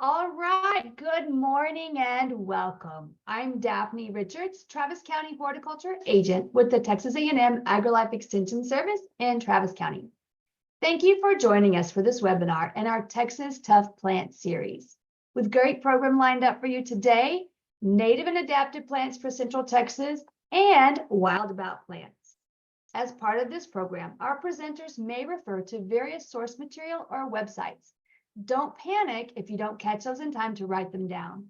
All right, good morning and welcome. I'm Daphne Richards, Travis County Horticulture Agent with the Texas A&M AgriLife Extension Service in Travis County. Thank you for joining us for this webinar and our Texas Tough Plant series. With great program lined up for you today, native and adapted plants for Central Texas and wild about plants. As part of this program, our presenters may refer to various source material or websites. Don't panic if you don't catch those in time to write them down.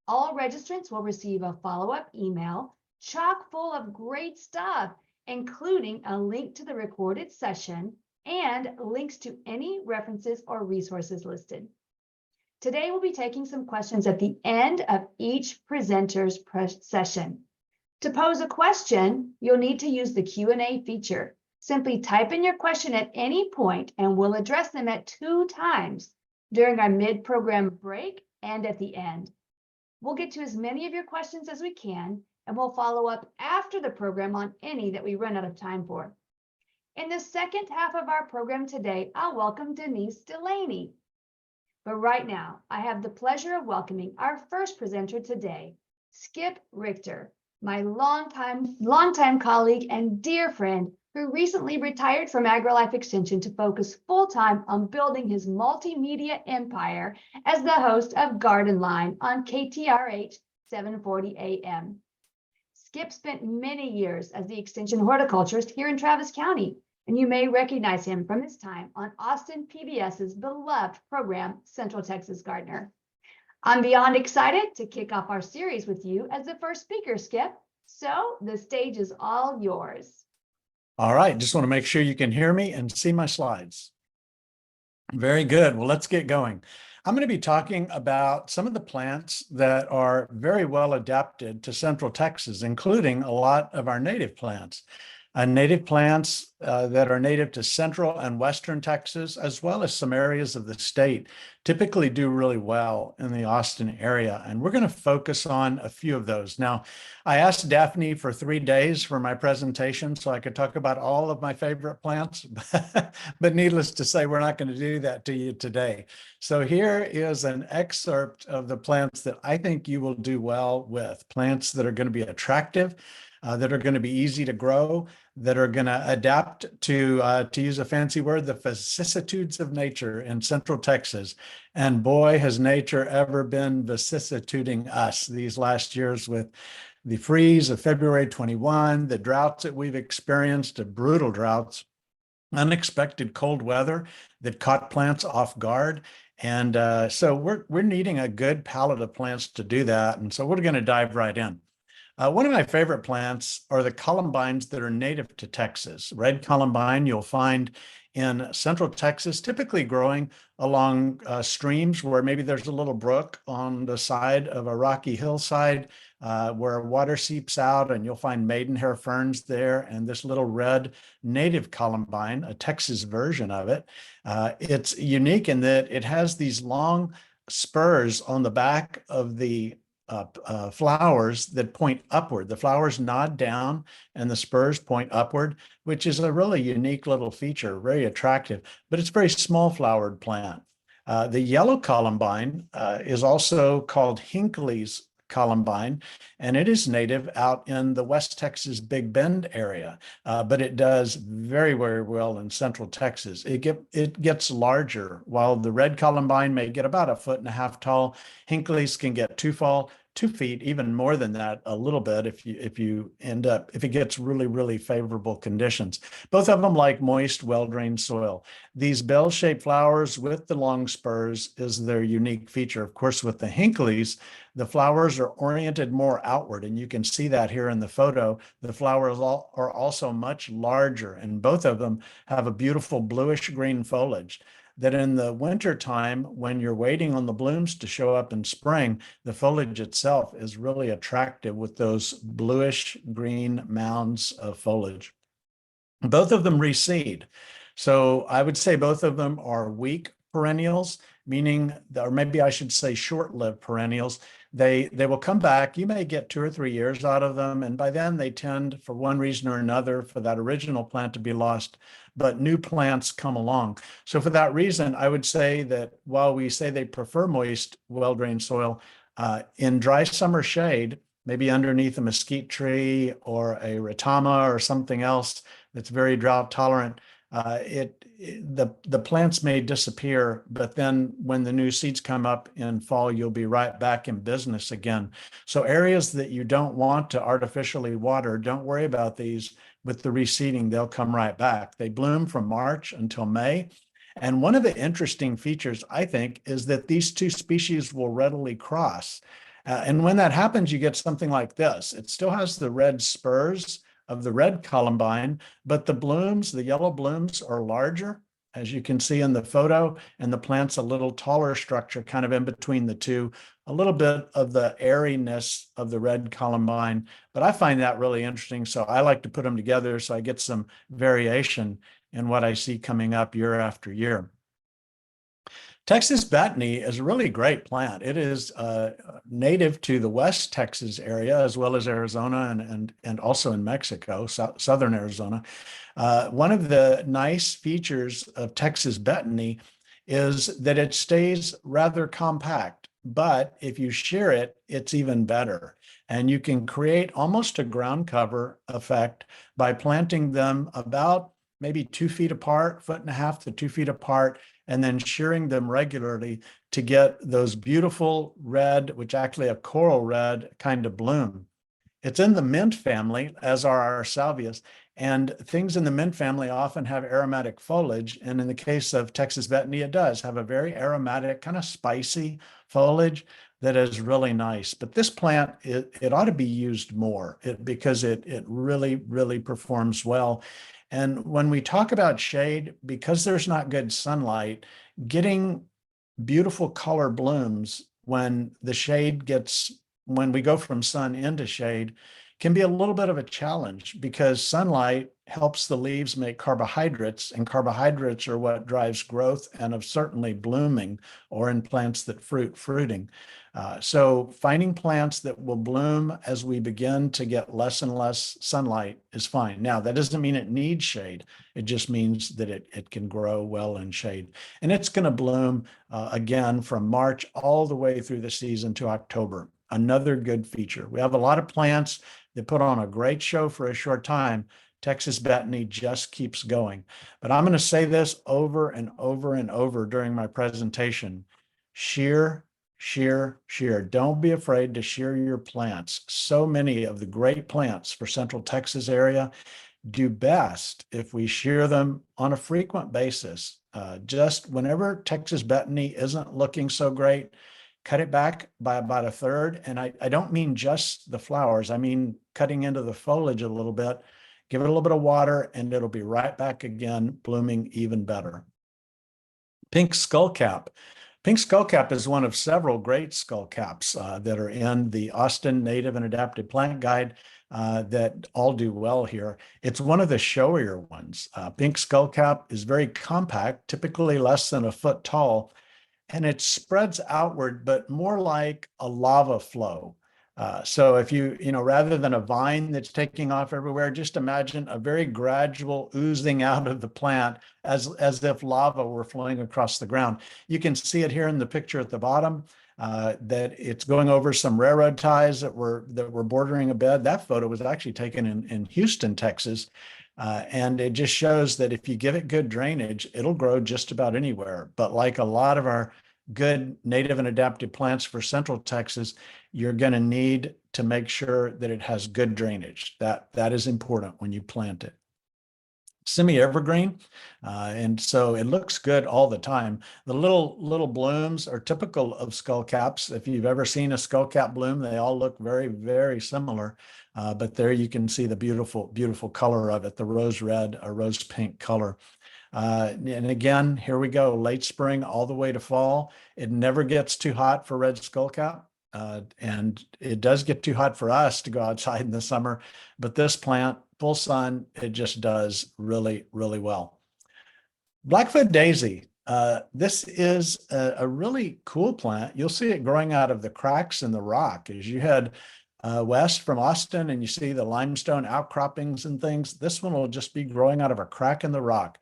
All registrants will receive a follow-up email chock full of great stuff, including a link to the recorded session and links to any references or resources listed. Today, we'll be taking some questions at the end of each presenter's session. To pose a question, you'll need to use the Q&A feature. Simply type in your question at any point and we'll address them at 2 times during our mid-program break and at the end. We'll get to as many of your questions as we can, and we'll follow up after the program on any that we run out of time for. In the second half of our program today, I'll welcome Denise Delaney. But right now, I have the pleasure of welcoming our first presenter today, Skip Richter, my longtime colleague and dear friend who recently retired from AgriLife Extension to focus full-time on building his multimedia empire as the host of GardenLine on KTRH 740 AM. Skip spent many years as the Extension Horticulturist here in Travis County, and you may recognize him from his time on Austin PBS's beloved program, Central Texas Gardener. I'm beyond excited to kick off our series with you as the first speaker, Skip. So the stage is all yours. All right, just want to make sure you can hear me and see my slides. Very good. Well, let's get going. I'm going to be talking about some of the plants that are very well adapted to Central Texas, including a lot of our native plants. Native plants that are native to Central and Western Texas, as well as some areas of the state, typically do really well in the Austin area. And we're going to focus on a few of those. Now, I asked Daphne for 3 days for my presentation so I could talk about all of my favorite plants, but needless to say, we're not going to do that to you today. So here is an excerpt of the plants that I think you will do well with, plants that are going to be attractive, that are going to be easy to grow, that are going to adapt to use a fancy word, the vicissitudes of nature in Central Texas. And boy, has nature ever been vicissituding us these last years with the freeze of February 21, the droughts that we've experienced, the brutal droughts, unexpected cold weather that caught plants off guard. And so we're needing a good palette of plants to do that. And so we're going to dive right in. One of my favorite plants are the columbines that are native to Texas. Red columbine you'll find in Central Texas, typically growing along streams where maybe there's a little brook on the side of a rocky hillside where water seeps out, and you'll find maidenhair ferns there, and this little red native columbine, a Texas version of it. It's unique in that it has these long spurs on the back of the flowers that point upward. The flowers nod down and the spurs point upward, which is a really unique little feature, very attractive, but it's a very small flowered plant. The yellow columbine is also called Hinckley's columbine, and it is native out in the West Texas Big Bend area, but it does very, very well in Central Texas. It gets larger. While the red columbine may get about 1.5 feet tall, Hinckley's can get 2 feet, even more than that, a little bit if it gets really, really favorable conditions. Both of them like moist, well-drained soil. These bell-shaped flowers with the long spurs is their unique feature. Of course, with the Hinckley's, the flowers are oriented more outward, and you can see that here in the photo. The flowers are also much larger, and both of them have a beautiful bluish-green foliage that in the winter time, when you're waiting on the blooms to show up in spring, the foliage itself is really attractive with those bluish green mounds of foliage. Both of them reseed. So I would say both of them are weak perennials, meaning, or maybe I should say short-lived perennials, they will come back. You may get 2 or 3 years out of them, and by then they tend, for one reason or another, for that original plant to be lost, but new plants come along. So for that reason, I would say that while we say they prefer moist, well-drained soil, in dry summer shade, maybe underneath a mesquite tree or a ratama or something else that's very drought tolerant, the plants may disappear, but then when the new seeds come up in fall, you'll be right back in business again. So areas that you don't want to artificially water, don't worry about these. With the reseeding, they'll come right back. They bloom from March until May. And one of the interesting features, I think, is that these two species will readily cross. And when that happens, you get something like this. It still has the red spurs of the red columbine, but the blooms, the yellow blooms, are larger, as you can see in the photo, and the plant's a little taller structure kind of in between the two, a little bit of the airiness of the red columbine. But I find that really interesting, so I like to put them together so I get some variation in what I see coming up year after year. Texas betony is a really great plant. It is native to the West Texas area, as well as Arizona and also in Mexico, southern Arizona. One of the nice features of Texas betony is that it stays rather compact, but if you shear it, it's even better. And you can create almost a ground cover effect by planting them about maybe 2 feet apart, 1.5 to 2 feet apart, and then shearing them regularly to get those beautiful red, which actually a coral red kind of bloom. It's in the mint family, as are our salvias, and things in the mint family often have aromatic foliage. And in the case of Texas betony, it does have a very aromatic, kind of spicy foliage that is really nice. But this plant, it ought to be used more because it really, really performs well. And when we talk about shade, because there's not good sunlight, getting beautiful color blooms when when we go from sun into shade can be a little bit of a challenge because sunlight helps the leaves make carbohydrates, and carbohydrates are what drives growth and of certainly blooming, or in plants that fruiting. So finding plants that will bloom as we begin to get less and less sunlight is fine. Now, that doesn't mean it needs shade. It just means that it can grow well in shade. And it's going to bloom again from March all the way through the season to October. Another good feature. We have a lot of plants that put on a great show for a short time. Texas betony just keeps going. But I'm going to say this over and over and over during my presentation. Shear, shear, shear. Don't be afraid to shear your plants. So many of the great plants for Central Texas area do best if we shear them on a frequent basis. Just whenever Texas betony isn't looking so great, cut it back by about 1/3. And I don't mean just the flowers. I mean cutting into the foliage a little bit. Give it a little bit of water and it'll be right back again, blooming even better. Pink skullcap. Pink skullcap is one of several great skullcaps that are in the Austin Native and Adapted Plant Guide that all do well here. It's one of the showier ones. Pink skullcap is very compact, typically less than 1 foot tall, and it spreads outward, but more like a lava flow. So if rather than a vine that's taking off everywhere, just imagine a very gradual oozing out of the plant as if lava were flowing across the ground. You can see it here in the picture at the bottom, that it's going over some railroad ties that were bordering a bed. That photo was actually taken in Houston, Texas. And it just shows that if you give it good drainage, it'll grow just about anywhere. But like a lot of our good native and adapted plants for Central Texas, you're going to need to make sure that it has good drainage. That is important when you plant it. Semi-evergreen, and so it looks good all the time. The little blooms are typical of skullcaps. If you've ever seen a skullcap bloom, they all look very, very similar. But there you can see the beautiful, beautiful color of it, the rose red or rose pink color. And again, here we go, late spring all the way to fall. It never gets too hot for red skullcap. And it does get too hot for us to go outside in the summer, but this plant, full sun, it just does really, really well. Blackfoot daisy. This is a really cool plant. You'll see it growing out of the cracks in the rock as you head west from Austin and you see the limestone outcroppings and things. This one will just be growing out of a crack in the rock.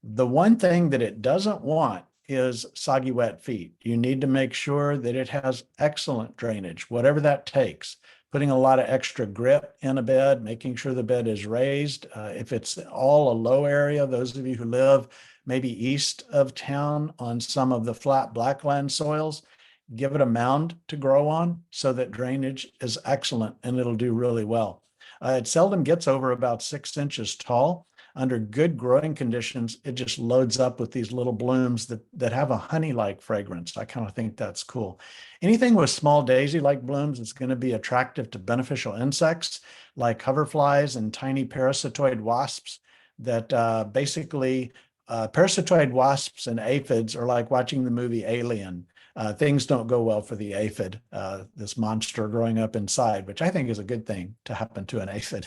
The one thing that it doesn't want is soggy wet feet. You need to make sure that it has excellent drainage, whatever that takes. Putting a lot of extra grit in a bed, making sure the bed is raised. If it's all a low area, those of you who live maybe east of town on some of the flat blackland soils, give it a mound to grow on so that drainage is excellent and it'll do really well. It seldom gets over about 6 inches tall. Under good growing conditions, it just loads up with these little blooms that have a honey-like fragrance. I kind of think that's cool. Anything with small daisy-like blooms is going to be attractive to beneficial insects like hoverflies and tiny parasitoid wasps that basically parasitoid wasps and aphids are like watching the movie Alien. Things don't go well for the aphid, this monster growing up inside, which I think is a good thing to happen to an aphid.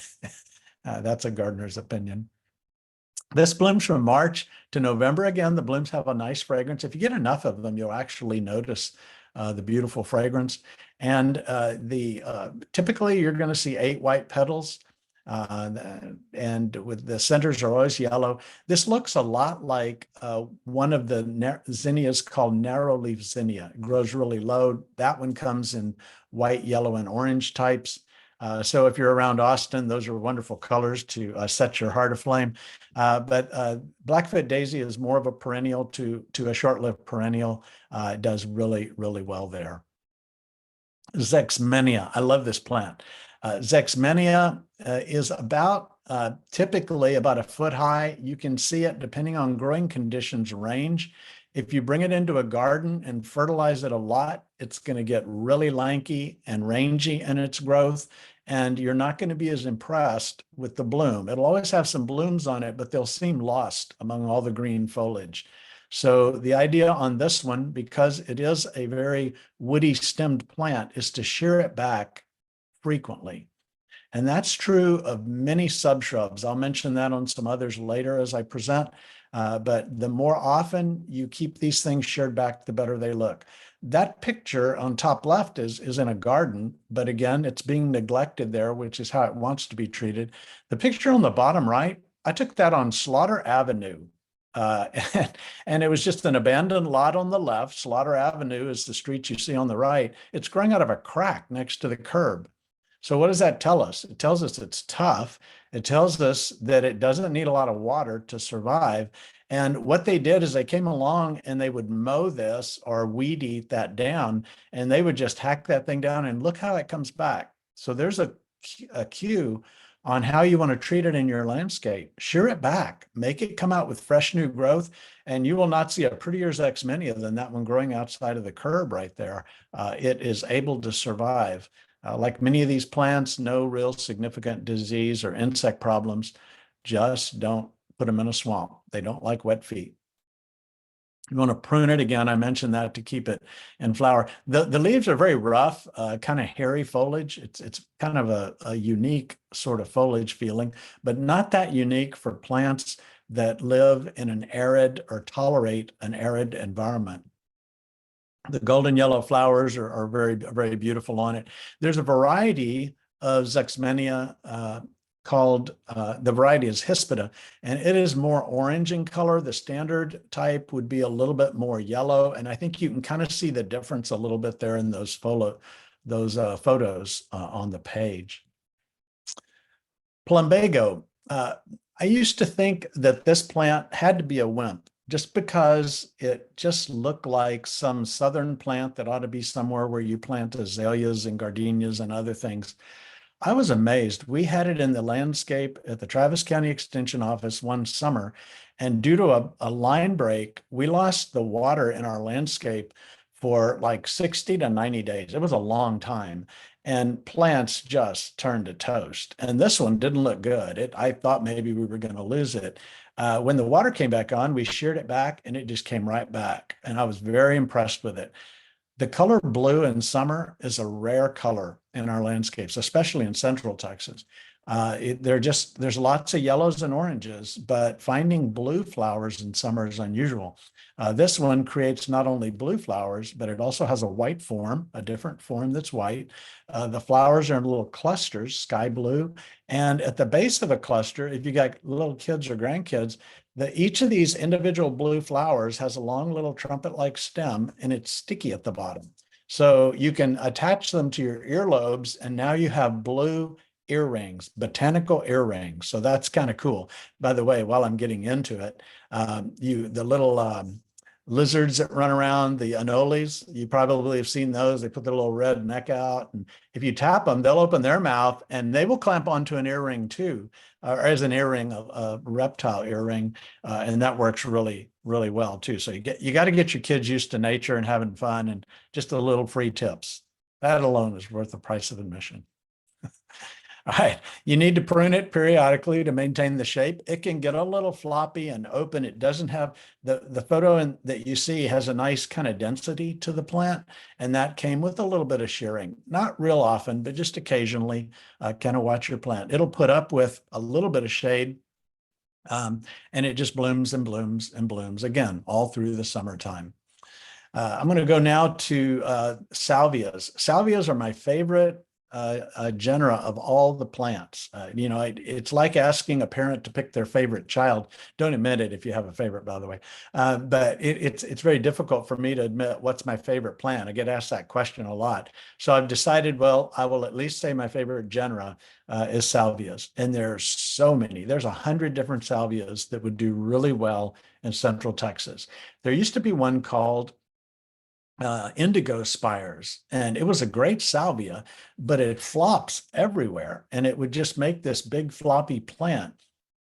That's a gardener's opinion. This blooms from March to November. Again, the blooms have a nice fragrance. If you get enough of them, you'll actually notice the beautiful fragrance. And typically you're going to see 8 white petals. And with the centers are always yellow. This looks a lot like one of the zinnias called narrow leaf zinnia. It grows really low. That one comes in white, yellow, and orange types. So if you're around Austin, those are wonderful colors to set your heart aflame. But Blackfoot daisy is more of a perennial to a short-lived perennial. It does really, really well there. Zexmenia, I love this plant. Zexmenia is about typically about a foot high. You can see it depending on growing conditions range. If you bring it into a garden and fertilize it a lot, it's going to get really lanky and rangy in its growth, and you're not going to be as impressed with the bloom. It'll always have some blooms on it, but they'll seem lost among all the green foliage. So the idea on this one, because it is a very woody stemmed plant, is to shear it back frequently. And that's true of many subshrubs. I'll mention that on some others later as I present. But the more often you keep these things sheared back, the better they look. That picture on top left is in a garden, but again, it's being neglected there, which is how it wants to be treated. The picture on the bottom right, I took that on Slaughter Avenue. And it was just an abandoned lot on the left. Slaughter Avenue is the street you see on the right. It's growing out of a crack next to the curb. So what does that tell us? It tells us it's tough. It tells us that it doesn't need a lot of water to survive. And what they did is they came along and they would mow this or weed eat that down, and they would just hack that thing down and look how it comes back. So there's a cue on how you want to treat it in your landscape. Shear it back, make it come out with fresh new growth, and you will not see a prettier Zexmenia than that one growing outside of the curb right there. It is able to survive. Like many of these plants, no real significant disease or insect problems. Just don't put them in a swamp. They don't like wet feet. You want to prune it again. I mentioned that to keep it in flower. The leaves are very rough, kind of hairy foliage. It's kind of a unique sort of foliage feeling, but not that unique for plants that live in an arid or tolerate an arid environment. The golden yellow flowers are very, very beautiful on it. There's a variety of Zexmenia called, the variety is Hispida, and it is more orange in color. The standard type would be a little bit more yellow, and I think you can kind of see the difference a little bit there in those photos on the page. Plumbago. I used to think that this plant had to be a wimp, just because it just looked like some southern plant that ought to be somewhere where you plant azaleas and gardenias and other things. I was amazed. We had it in the landscape at the Travis County Extension Office one summer, and due to a line break, we lost the water in our landscape for like 60 to 90 days. It was a long time, and plants just turned to toast. And this one didn't look good. I thought maybe we were going to lose it. When the water came back on, we sheared it back and it just came right back. And I was very impressed with it. The color blue in summer is a rare color in our landscapes, especially in Central Texas. There's lots of yellows and oranges, but finding blue flowers in summer is unusual. This one creates not only blue flowers, but it also has a white form, a different form that's white. The flowers are in little clusters, sky blue. And at the base of a cluster, if you got little kids or grandkids, each of these individual blue flowers has a long little trumpet-like stem, and it's sticky at the bottom. So you can attach them to your earlobes, and now you have blue earrings, botanical earrings. So that's kind of cool. By the way, while I'm getting into it, the little lizards that run around, the anoles, you probably have seen those. They put their little red neck out, and if you tap them, they'll open their mouth and they will clamp onto an earring too, or as an earring, a reptile earring, and that works really, really well too. So you got to get your kids used to nature and having fun, and just a little free tips. That alone is worth the price of admission. All right, you need to prune it periodically to maintain the shape. It can get a little floppy and open. It doesn't have the photo that you see has a nice kind of density to the plant, and that came with a little bit of shearing. Not real often, but just occasionally. Kind of watch your plant. It'll put up with a little bit of shade, and it just blooms and blooms and blooms again all through the summertime. I'm going to go now to salvias. Salvias are my favorite genera of all the plants. It's like asking a parent to pick their favorite child. Don't admit it if you have a favorite, by the way. But it's very difficult for me to admit what's my favorite plant. I get asked that question a lot. So I've decided, well, I will at least say my favorite genera is salvias. And there's so many. There's 100 different salvias that would do really well in Central Texas. There used to be one called indigo spires, and it was a great salvia, but it flops everywhere, and it would just make this big floppy plant,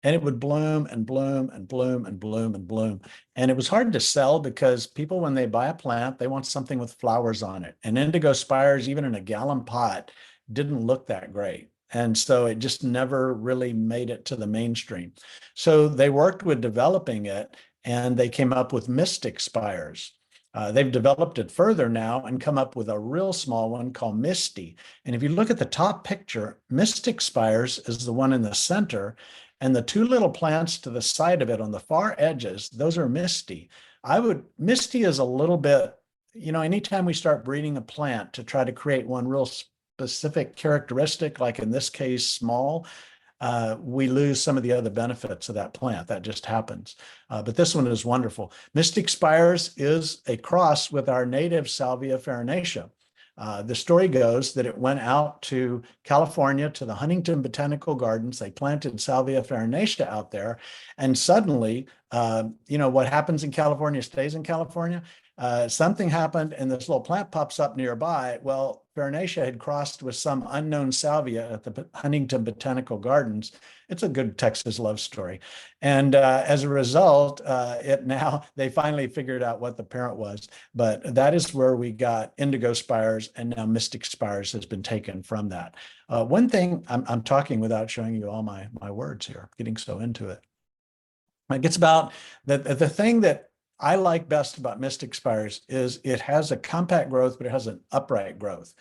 and it would bloom and bloom and bloom and bloom and bloom. And it was hard to sell because people, when they buy a plant, they want something with flowers on it, and indigo spires, even in a gallon pot, didn't look that great. And so it just never really made it to the mainstream. So they worked with developing it, and they came up with mystic spires. They've developed it further now and come up with a real small one called Misty. And if you look at the top picture, Mystic spires is the one in the center, and the two little plants to the side of it on the far edges, those are Misty. Misty is a little bit, anytime we start breeding a plant to try to create one real specific characteristic, like in this case, small, we lose some of the other benefits of that plant. That just happens. But this one is wonderful. Mystic spires is a cross with our native Salvia farinacea. The story goes that it went out to California to the Huntington Botanical Gardens. They planted Salvia farinacea out there, and suddenly, what happens in California stays in California. Something happened, and this little plant pops up nearby. Well, farinacea had crossed with some unknown salvia at the Huntington Botanical Gardens. It's a good Texas love story. And as a result, they finally figured out what the parent was. But that is where we got indigo spires, and now mystic spires has been taken from that. One thing, I'm talking without showing you all my words here, getting so into it. It gets about the thing that I like best about mystic spires is it has a compact growth, but it has an upright growth.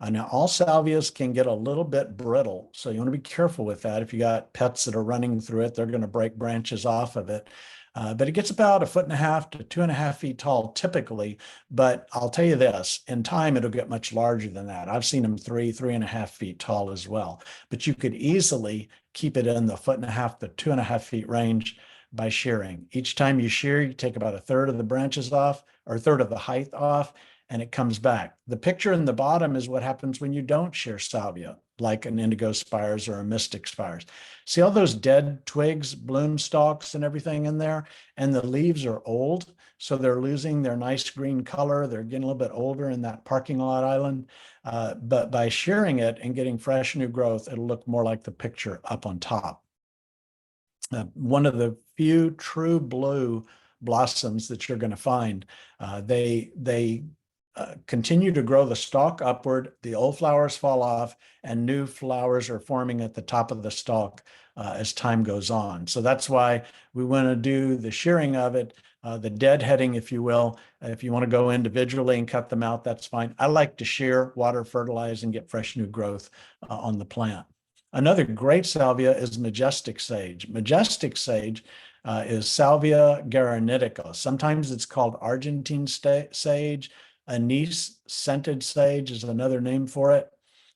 Now, all salvias can get a little bit brittle, so you want to be careful with that. If you got pets that are running through it, they're going to break branches off of it. But it gets about 1.5 to 2.5 feet tall typically. But I'll tell you this, in time, it'll get much larger than that. I've seen them 3.5 feet tall as well. But you could easily keep it in the 1.5 to 2.5 feet range by shearing. Each time you shear, you take about 1/3 of the branches off, or 1/3 of the height off, and it comes back. The picture in the bottom is what happens when you don't shear salvia, like an indigo spires or a mystic spires. See all those dead twigs, bloom stalks, and everything in there? And the leaves are old, so they're losing their nice green color. They're getting a little bit older in that parking lot island. But by shearing it and getting fresh new growth, it'll look more like the picture up on top. One of the few true blue blossoms that you're going to find. They continue to grow the stalk upward. The old flowers fall off, and new flowers are forming at the top of the stalk as time goes on. So that's why we want to do the shearing of it, the deadheading, if you will. If you want to go individually and cut them out, that's fine. I like to shear, water, fertilize, and get fresh new growth on the plant. Another great salvia is majestic sage. Majestic sage is Salvia granitica. Sometimes it's called Argentine sage. Anise scented sage is another name for it.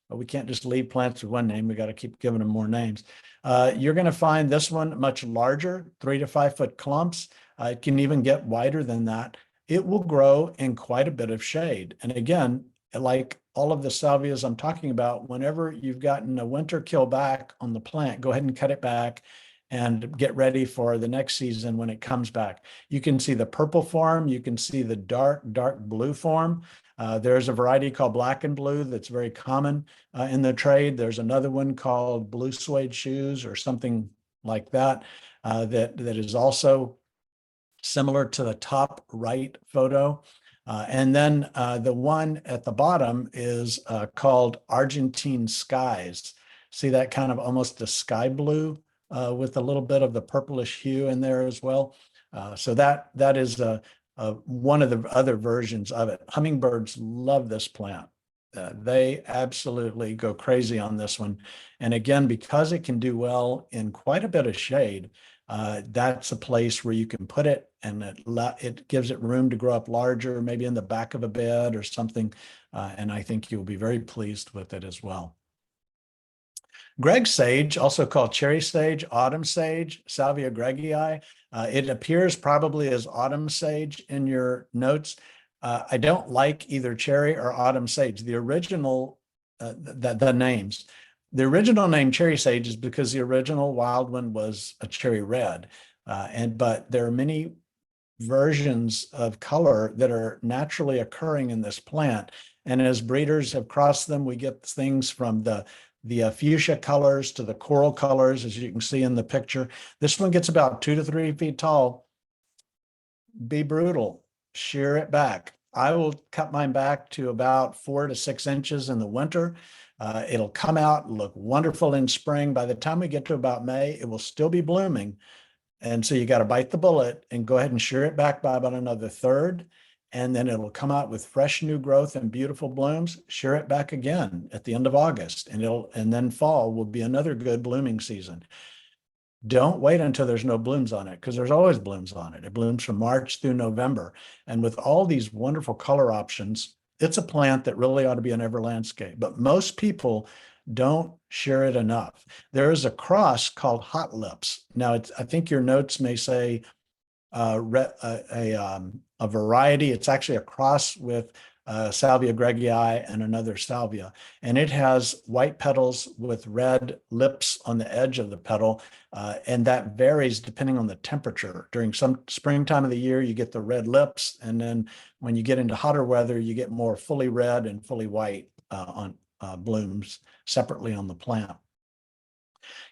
But we can't just leave plants with one name. We got to keep giving them more names. You're going to find this one much larger, 3 to 5 foot clumps. It can even get wider than that. It will grow in quite a bit of shade. And again, like all of the salvias I'm talking about, whenever you've gotten a winter kill back on the plant, go ahead and cut it back and get ready for the next season when it comes back. You can see the purple form. You can see the dark blue form. There's a variety called black and blue that's very common in the trade. There's another one called blue suede shoes or something like that, that is also similar to the top right photo. And then the one at the bottom is called Argentine Skies. See that kind of almost a sky blue with a little bit of the purplish hue in there as well. So that is one of the other versions of it. Hummingbirds love this plant. They absolutely go crazy on this one. And again, because it can do well in quite a bit of shade, that's a place where you can put it, and it gives it room to grow up larger, maybe in the back of a bed or something. And I think you'll be very pleased with it as well. Greg sage, also called cherry sage, autumn sage, Salvia gregii. It appears probably as autumn sage in your notes. I don't like either cherry or autumn sage. The original, the names. The original name cherry sage is because the original wild one was a cherry red. But there are many versions of color that are naturally occurring in this plant. And as breeders have crossed them, we get things from the fuchsia colors to the coral colors, as you can see in the picture. This one gets about 2 to 3 feet tall. Be brutal, shear it back. I will cut mine back to about 4 to 6 inches in the winter. It'll come out, look wonderful in spring. By the time we get to about May, it will still be blooming. And so you got to bite the bullet and go ahead and shear it back by about another third. And then it'll come out with fresh new growth and beautiful blooms. Shear it back again at the end of August, and then fall will be another good blooming season. Don't wait until there's no blooms on it, because there's always blooms on it. It blooms from March through November. And with all these wonderful color options, it's a plant that really ought to be in every landscape. But most people don't shear it enough. There is a cross called Hot Lips. Now, I think your notes may say a variety. It's actually a cross with Salvia gregii and another salvia. And it has white petals with red lips on the edge of the petal. And that varies depending on the temperature. During some springtime of the year, you get the red lips. And then when you get into hotter weather, you get more fully red and fully white on blooms separately on the plant.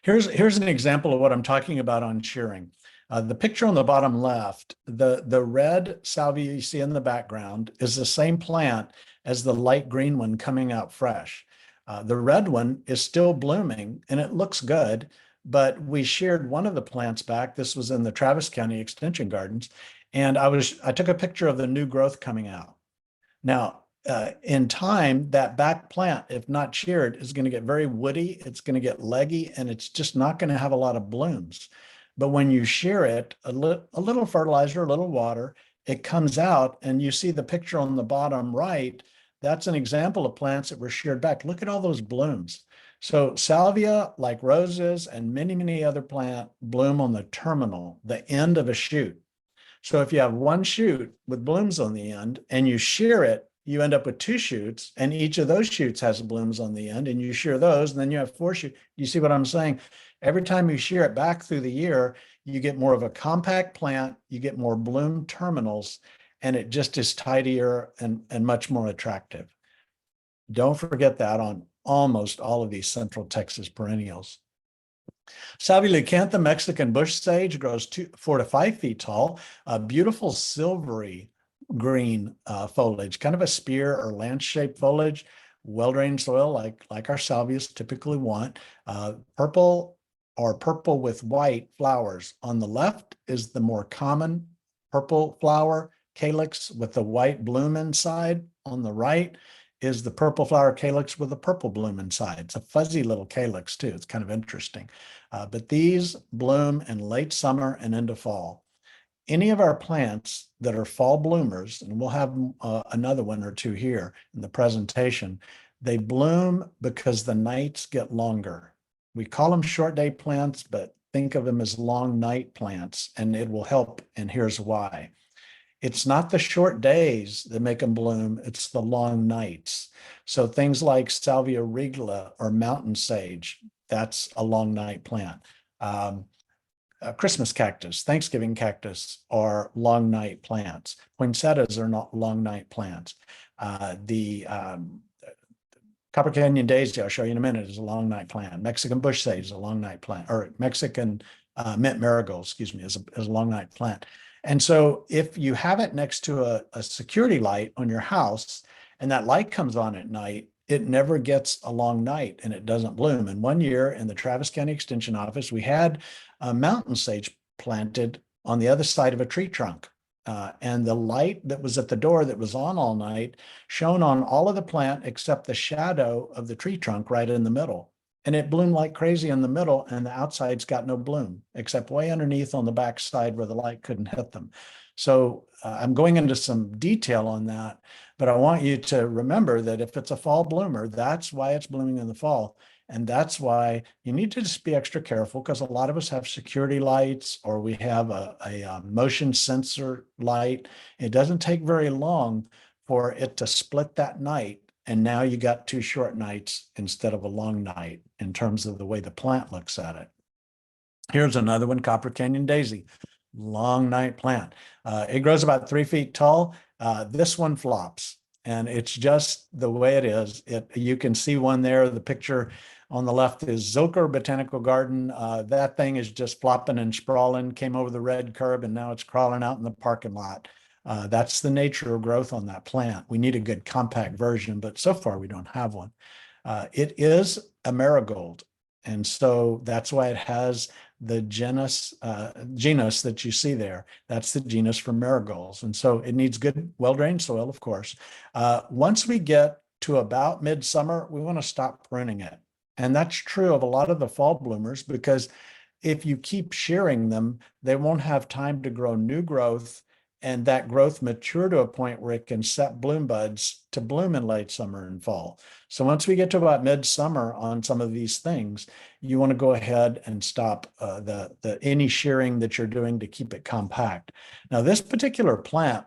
Here's an example of what I'm talking about on shearing. The picture on the bottom left, the red salvia you see in the background is the same plant as the light green one coming out fresh. The red one is still blooming and it looks good, but we sheared one of the plants back. This was in the Travis County Extension Gardens, and I took a picture of the new growth coming out. Now, in time, that back plant, if not sheared, is going to get very woody. It's going to get leggy, and it's just not going to have a lot of blooms. But when you shear it, a little fertilizer, a little water, it comes out, and you see the picture on the bottom right. That's an example of plants that were sheared back. Look at all those blooms. So salvia, like roses and many, many other plants, bloom on the terminal, the end of a shoot. So if you have one shoot with blooms on the end and you shear it, you end up with 2 shoots, and each of those shoots has blooms on the end, and you shear those, and then you have 4 shoots. You see what I'm saying? Every time you shear it back through the year, you get more of a compact plant, you get more bloom terminals, and it just is tidier and much more attractive. Don't forget that on almost all of these Central Texas perennials. Salvia leucanthum Mexican bush sage grows 4 to 5 feet tall, a beautiful silvery green foliage, kind of a spear or lance-shaped foliage, well-drained soil like our salvias typically want. Purple with white flowers. On the left is the more common purple flower, calyx with the white bloom inside. On the right is the purple flower calyx with a purple bloom inside. It's a fuzzy little calyx too. It's kind of interesting. But these bloom in late summer and into fall. Any of our plants that are fall bloomers, and we'll have another one or two here in the presentation, they bloom because the nights get longer. We call them short day plants, but think of them as long night plants, and it will help. And here's why. It's not the short days that make them bloom, it's the long nights. So things like Salvia regula or mountain sage, that's a long night plant. Christmas cactus, Thanksgiving cactus are long night plants. Poinsettias are not long night plants. The Copper Canyon daisy, I'll show you in a minute, is a long night plant. Mexican bush sage is a long night plant, or Mexican mint marigold, excuse me, is a long night plant. And so if you have it next to a security light on your house and that light comes on at night, it never gets a long night and it doesn't bloom. And one year in the Travis County Extension Office, we had a mountain sage planted on the other side of a tree trunk. And the light that was at the door that was on all night shone on all of the plant except the shadow of the tree trunk right in the middle. And it bloomed like crazy in the middle, and the outside's got no bloom except way underneath on the back side where the light couldn't hit them. So I'm going into some detail on that, but I want you to remember that if it's a fall bloomer, that's why it's blooming in the fall. And that's why you need to just be extra careful, because a lot of us have security lights or we have a motion sensor light. It doesn't take very long for it to split that night. And now you got two short nights instead of a long night in terms of the way the plant looks at it. Here's another one, Copper Canyon daisy, long night plant. It grows about 3 feet tall. This one flops, and it's just the way it is. You can see one there. The picture on the left is Zilker Botanical Garden. That thing is just flopping and sprawling, came over the red curb, and now it's crawling out in the parking lot. That's the nature of growth on that plant. We need a good compact version, but so far we don't have one. It is a marigold, and so that's why it has the genus that you see there. That's the genus for marigolds, and so it needs good, well-drained soil, of course. Once we get to about midsummer, we want to stop pruning it, and that's true of a lot of the fall bloomers, because if you keep shearing them, they won't have time to grow new growth, and that growth mature to a point where it can set bloom buds to bloom in late summer and fall. So once we get to about midsummer on some of these things, you want to go ahead and stop any shearing that you're doing to keep it compact. Now, this particular plant,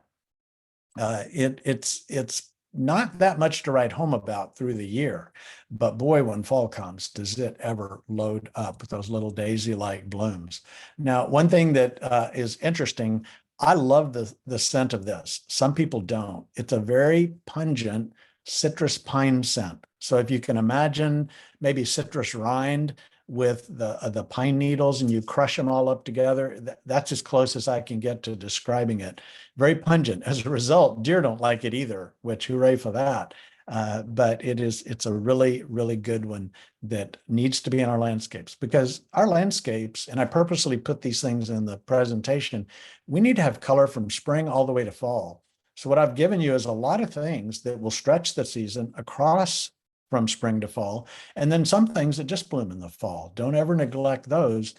it's not that much to write home about through the year, but boy, when fall comes, does it ever load up with those little daisy-like blooms. Now, one thing that is interesting, I love the scent of this. Some people don't. It's a very pungent citrus pine scent. So if you can imagine maybe citrus rind with the pine needles and you crush them all up together, that's as close as I can get to describing it. Very pungent. As a result, deer don't like it either, which hooray for that. But it's a really, really good one that needs to be in our landscapes, because our landscapes, and I purposely put these things in the presentation, we need to have color from spring all the way to fall. So what I've given you is a lot of things that will stretch the season across from spring to fall, and then some things that just bloom in the fall. Don't ever neglect those,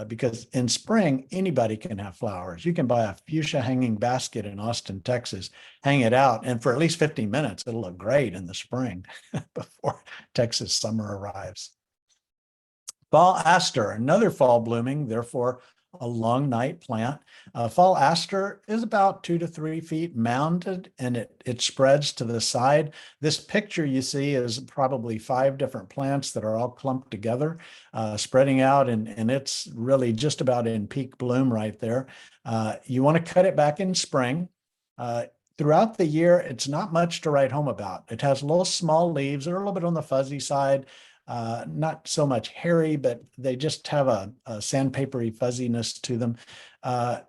because in spring, anybody can have flowers. You can buy a fuchsia hanging basket in Austin, Texas, hang it out, and for at least 15 minutes, it'll look great in the spring before Texas summer arrives. Fall aster, another fall blooming, therefore a long night plant. Fall aster is about 2 to 3 feet mounded, and it spreads to the side. This picture you see is probably 5 different plants that are all clumped together, spreading out, and it's really just about in peak bloom right there. You want to cut it back in spring. Throughout the year, it's not much to write home about. It has little small leaves. They're a little bit on the fuzzy side. Not so much hairy, but they just have a sandpapery fuzziness to them.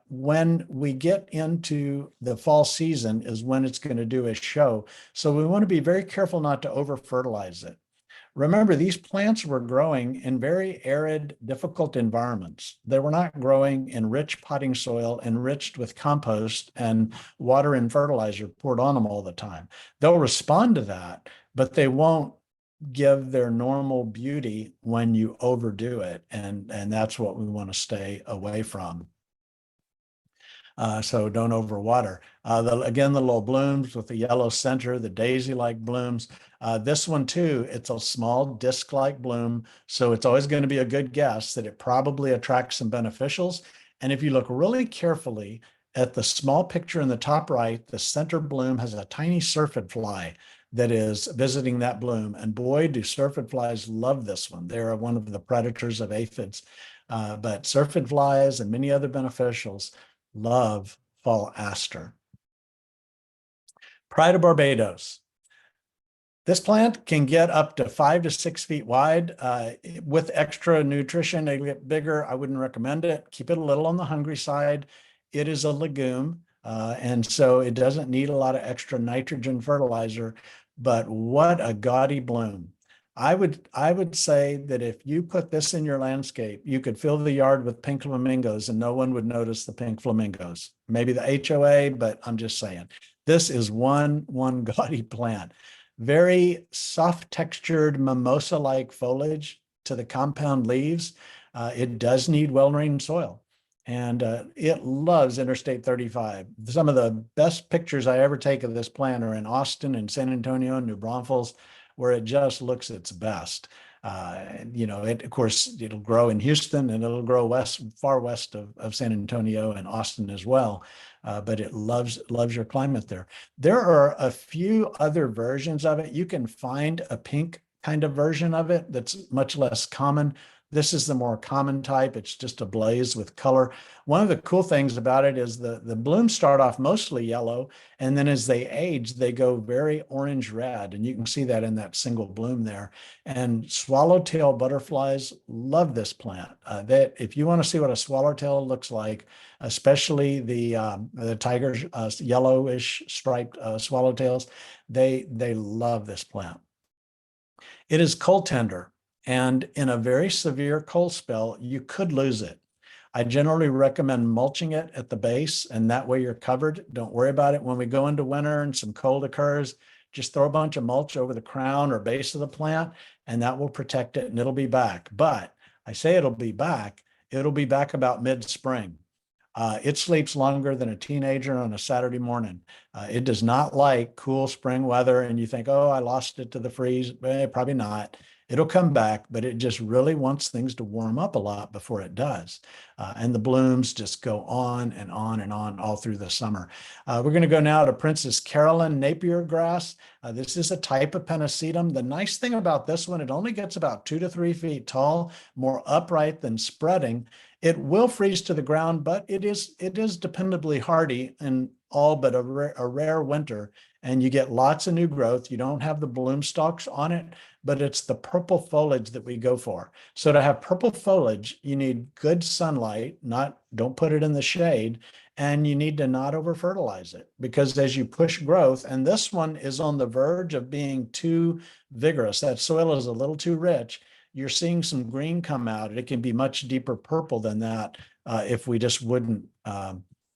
When we get into the fall season is when it's going to do a show. So we want to be very careful not to over fertilize it. Remember, these plants were growing in very arid, difficult environments. They were not growing in rich potting soil enriched with compost and water and fertilizer poured on them all the time. They'll respond to that, but they won't give their normal beauty when you overdo it. And that's what we want to stay away from. So don't overwater. Again, the little blooms with the yellow center, the daisy-like blooms. This one too, it's a small disc-like bloom. So it's always going to be a good guess that it probably attracts some beneficials. And if you look really carefully at the small picture in the top right, the center bloom has a tiny syrphid fly that is visiting that bloom. And boy, do syrphid flies love this one. They're one of the predators of aphids. But syrphid flies and many other beneficials love fall aster. Pride of Barbados. This plant can get up to 5 to 6 feet wide. With extra nutrition, they get bigger. I wouldn't recommend it. Keep it a little on the hungry side. It is a legume, and so it doesn't need a lot of extra nitrogen fertilizer, but what a gaudy bloom. I would say that if you put this in your landscape, you could fill the yard with pink flamingos and no one would notice the pink flamingos. Maybe the HOA, but I'm just saying. This is one gaudy plant. Very soft textured mimosa-like foliage to the compound leaves. It does need well-drained soil. And it loves Interstate 35. Some of the best pictures I ever take of this plant are in Austin and San Antonio and New Braunfels, where it just looks its best. Of course, it'll grow in Houston and it'll grow far west of San Antonio and Austin as well. But it loves your climate there. There are a few other versions of it. You can find a pink kind of version of it that's much less common. This is the more common type. It's just ablaze with color. One of the cool things about it is the blooms start off mostly yellow, and then as they age, they go very orange red, and you can see that in that single bloom there. And swallowtail butterflies love this plant. If you want to see what a swallowtail looks like, especially the tiger yellowish striped swallowtails, they love this plant. It is cold tender. And in a very severe cold spell, you could lose it. I generally recommend mulching it at the base, and that way you're covered. Don't worry about it. When we go into winter and some cold occurs, just throw a bunch of mulch over the crown or base of the plant, and that will protect it and it'll be back. But I say it'll be back about mid-spring. It sleeps longer than a teenager on a Saturday morning. It does not like cool spring weather, and you think, oh, I lost it to the freeze. Probably not. It'll come back, but it just really wants things to warm up a lot before it does. And the blooms just go on and on and on all through the summer. We're going to go now to Princess Carolyn Napier grass. This is a type of pennisetum. The nice thing about this one, it only gets about 2 to 3 feet tall, more upright than spreading. It will freeze to the ground, but it is dependably hardy in all but a rare winter, and you get lots of new growth. You don't have the bloom stalks on it, but it's the purple foliage that we go for. So to have purple foliage, you need good sunlight, don't put it in the shade, and you need to not over fertilize it, because as you push growth, and this one is on the verge of being too vigorous, that soil is a little too rich, you're seeing some green come out. It can be much deeper purple than that if we just wouldn't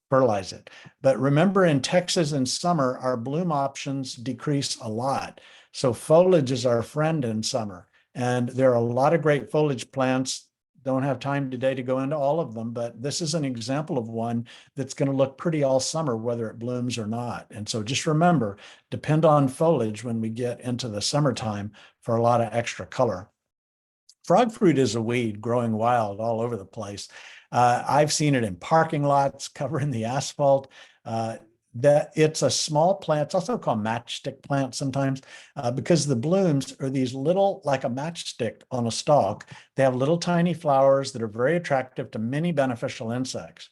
fertilize it. But remember, in Texas in summer, our bloom options decrease a lot. So foliage is our friend in summer. And there are a lot of great foliage plants. Don't have time today to go into all of them, but this is an example of one that's going to look pretty all summer, whether it blooms or not. And so just remember, depend on foliage when we get into the summertime for a lot of extra color. Frog fruit is a weed growing wild all over the place. I've seen it in parking lots, covering the asphalt. That it's a small plant. It's also called matchstick plant sometimes because the blooms are these little, like a matchstick on a stalk. They have little tiny flowers that are very attractive to many beneficial insects.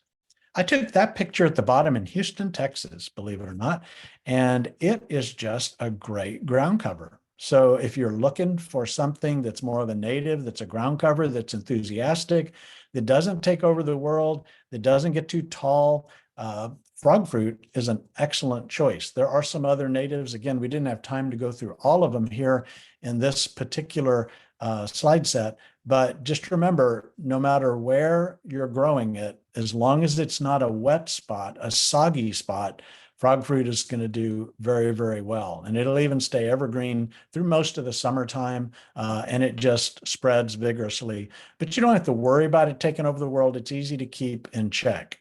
I took that picture at the bottom in Houston, Texas, believe it or not, and it is just a great ground cover. So if you're looking for something that's more of a native, that's a ground cover, that's enthusiastic, that doesn't take over the world, that doesn't get too tall, frog fruit is an excellent choice. There are some other natives. Again, we didn't have time to go through all of them here in this particular slide set, but just remember, no matter where you're growing it, as long as it's not a wet spot, a soggy spot, frog fruit is going to do very, very well. And it'll even stay evergreen through most of the summertime, and it just spreads vigorously. But you don't have to worry about it taking over the world. It's easy to keep in check.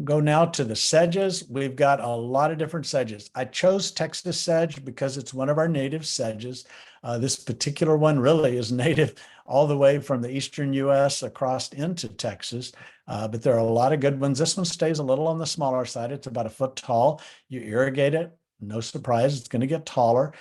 Go now to the sedges. We've got a lot of different sedges. I chose Texas sedge because it's one of our native sedges. This particular one really is native all the way from the eastern US across into Texas. But there are a lot of good ones. This one stays a little on the smaller side. It's about 1 foot tall. You irrigate it, no surprise, it's going to get taller.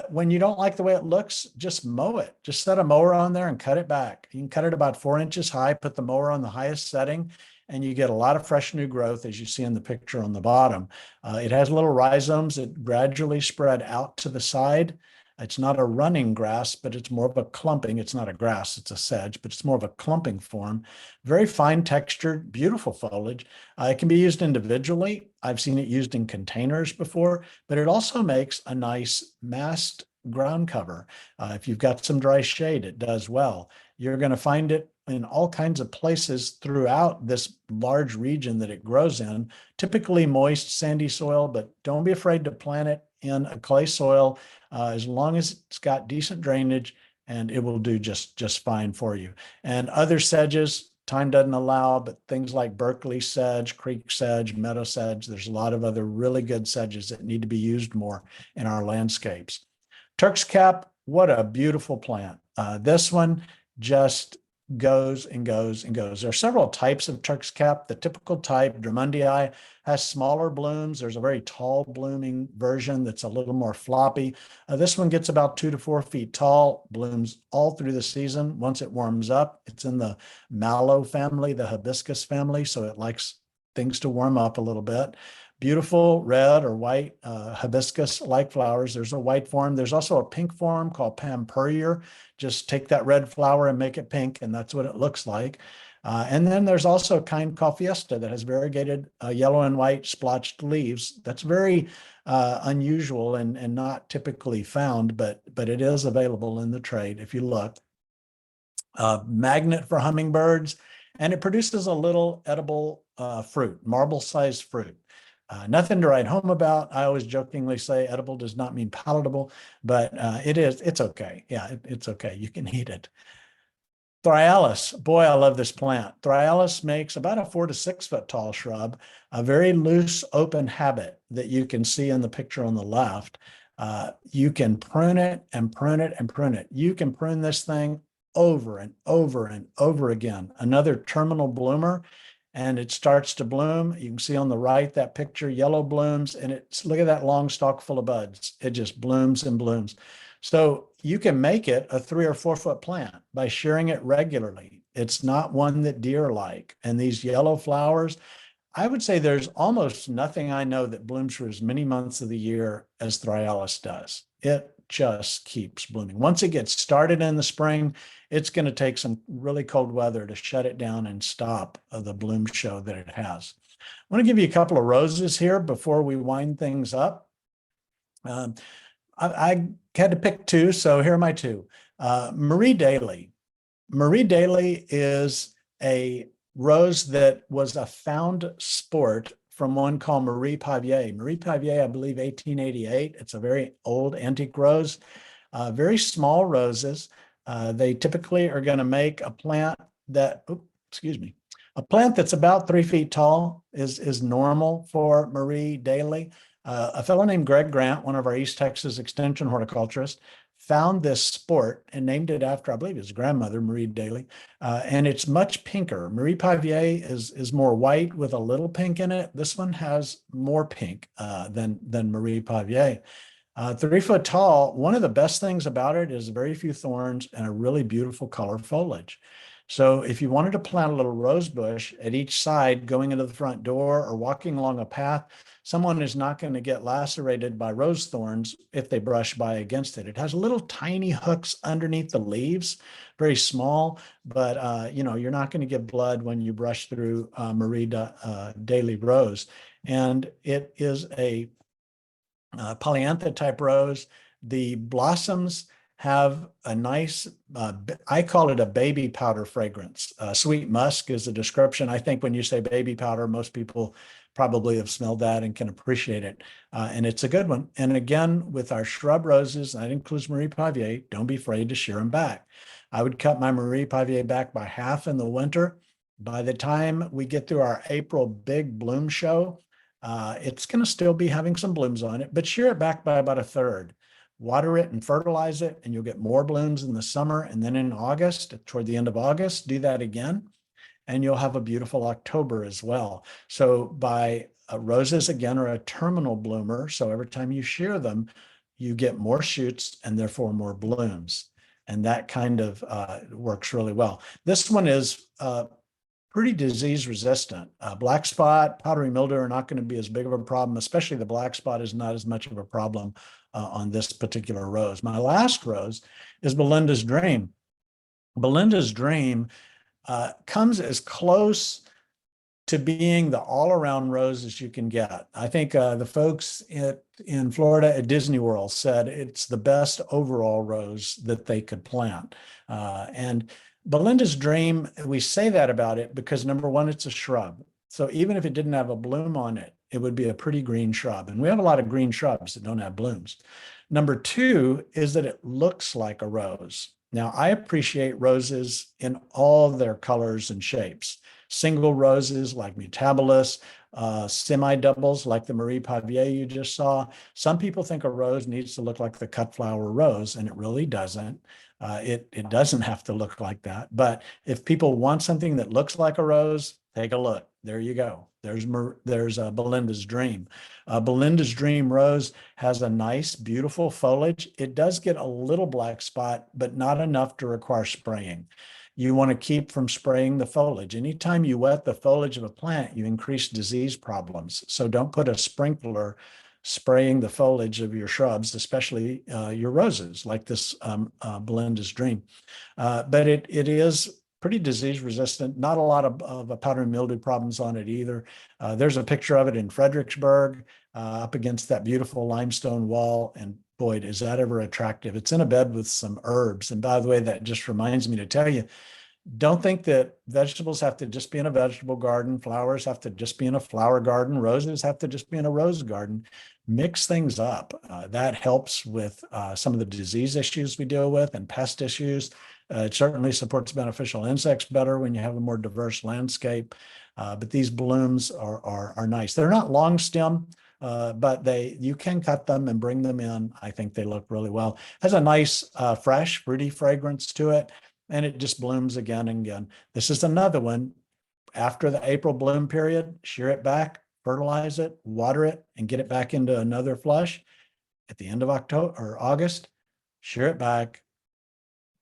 When you don't like the way it looks, just mow it. Just set a mower on there and cut it back. You can cut it about 4 inches high, put the mower on the highest setting, and you get a lot of fresh new growth, as you see in the picture on the bottom. It has little rhizomes that gradually spread out to the side. It's not a running grass, but it's more of a clumping. It's not a grass, it's a sedge, but it's more of a clumping form. Very fine textured, beautiful foliage. It can be used individually. I've seen it used in containers before, but it also makes a nice massed ground cover. If you've got some dry shade, it does well. You're going to find it in all kinds of places throughout this large region that it grows in, typically moist, sandy soil, but don't be afraid to plant it in a clay soil as long as it's got decent drainage, and it will do just fine for you. And other sedges, time doesn't allow, but things like Berkeley sedge, creek sedge, meadow sedge, there's a lot of other really good sedges that need to be used more in our landscapes. Turk's cap, what a beautiful plant. This one just goes and goes and goes. There are several types of Turk's cap. The typical type, Drummondii, has smaller blooms. There's a very tall blooming version that's a little more floppy. This one gets about 2 to 4 feet tall, blooms all through the season. Once it warms up, it's in the mallow family, the hibiscus family, so it likes things to warm up a little bit. Beautiful red or white hibiscus-like flowers. There's a white form. There's also a pink form called Pampurrier. Just take that red flower and make it pink, and that's what it looks like. And then there's also a kind called Fiesta that has variegated yellow and white splotched leaves. That's very unusual and not typically found, but it is available in the trade if you look. Magnet for hummingbirds, and it produces a little edible fruit, marble-sized fruit. Nothing to write home about. I always jokingly say edible does not mean palatable, but it's okay. Yeah, it's okay. You can eat it. Thryallis, boy, I love this plant. Thryallis makes about a 4 to 6 foot tall shrub, a very loose, open habit that you can see in the picture on the left. You can prune it and prune it and prune it. You can prune this thing over and over and over again. Another terminal bloomer, and it starts to bloom. You can see on the right that picture, yellow blooms, and look at that long stalk full of buds. It just blooms and blooms. So you can make it a 3 or 4 foot plant by shearing it regularly. It's not one that deer like. And these yellow flowers, I would say there's almost nothing I know that blooms for as many months of the year as Thryallis does. It just keeps blooming. Once it gets started in the spring, it's going to take some really cold weather to shut it down and stop the bloom show that it has. I want to give you a couple of roses here before we wind things up. I had to pick 2, so here are my 2. Marie Daly. Marie Daly is a rose that was a found sport from one called Marie Pavier. Marie Pavier, I believe, 1888. It's a very old antique rose. Very small roses. They typically are going to make a plant that, a plant that's about 3 feet tall is normal for Marie Daly. A fellow named Greg Grant, one of our East Texas Extension horticulturists, found this sport and named it after, I believe, his grandmother, Marie Daly. And it's much pinker. Marie Pavier is more white with a little pink in it. This one has more pink than Marie Pavier. 3 foot tall. One of the best things about it is very few thorns and a really beautiful color foliage. So if you wanted to plant a little rose bush at each side going into the front door or walking along a path, someone is not going to get lacerated by rose thorns if they brush by against it. It has little tiny hooks underneath the leaves, very small, but you're not going to get blood when you brush through Marie Daly rose. And it is a polyantha type rose. The blossoms have a nice, I call it a baby powder fragrance. Sweet musk is a description. I think when you say baby powder, most people probably have smelled that and can appreciate it. And it's a good one. And again, with our shrub roses, that includes Marie Pavier, don't be afraid to shear them back. I would cut my Marie Pavier back by half in the winter. By the time we get through our April big bloom show, it's going to still be having some blooms on it, but shear it back by about a third. Water it and fertilize it, and you'll get more blooms in the summer. And then in August, toward the end of August, do that again, and you'll have a beautiful October as well. So by roses, again, are a terminal bloomer. So every time you shear them, you get more shoots and therefore more blooms. And that kind of works really well. This one is pretty disease resistant. Black spot, powdery mildew are not going to be as big of a problem, especially the black spot is not as much of a problem on this particular rose. My last rose is Belinda's Dream. Belinda's Dream comes as close to being the all-around rose as you can get. I think the folks in Florida at Disney World said it's the best overall rose that they could plant. And Belinda's Dream, we say that about it because number one, it's a shrub. So even if it didn't have a bloom on it, it would be a pretty green shrub. And we have a lot of green shrubs that don't have blooms. Number two is that it looks like a rose. Now, I appreciate roses in all their colors and shapes. Single roses like Mutabilis, semi-doubles like the Marie Pavier you just saw. Some people think a rose needs to look like the cut flower rose, and it really doesn't. It doesn't have to look like that. But if people want something that looks like a rose, take a look. There you go. There's Belinda's Dream. Belinda's Dream rose has a nice, beautiful foliage. It does get a little black spot, but not enough to require spraying. You want to keep from spraying the foliage. Anytime you wet the foliage of a plant, you increase disease problems. So don't put a sprinkler spraying the foliage of your shrubs, especially your roses, like this Belinda's Dream. But it is pretty disease resistant, not a lot of powdery mildew problems on it either. There's a picture of it in Fredericksburg up against that beautiful limestone wall. And boy, is that ever attractive. It's in a bed with some herbs. And by the way, that just reminds me to tell you, don't think that vegetables have to just be in a vegetable garden. Flowers have to just be in a flower garden. Roses have to just be in a rose garden. Mix things up. That helps with some of the disease issues we deal with and pest issues. It certainly supports beneficial insects better when you have a more diverse landscape. But these blooms are nice. They're not long stem, but you can cut them and bring them in. I think they look really well. Has a nice, fresh, fruity fragrance to it, and it just blooms again and again. This is another one. After the April bloom period, shear it back, fertilize it, water it, and get it back into another flush. At the end of October or August, shear it back,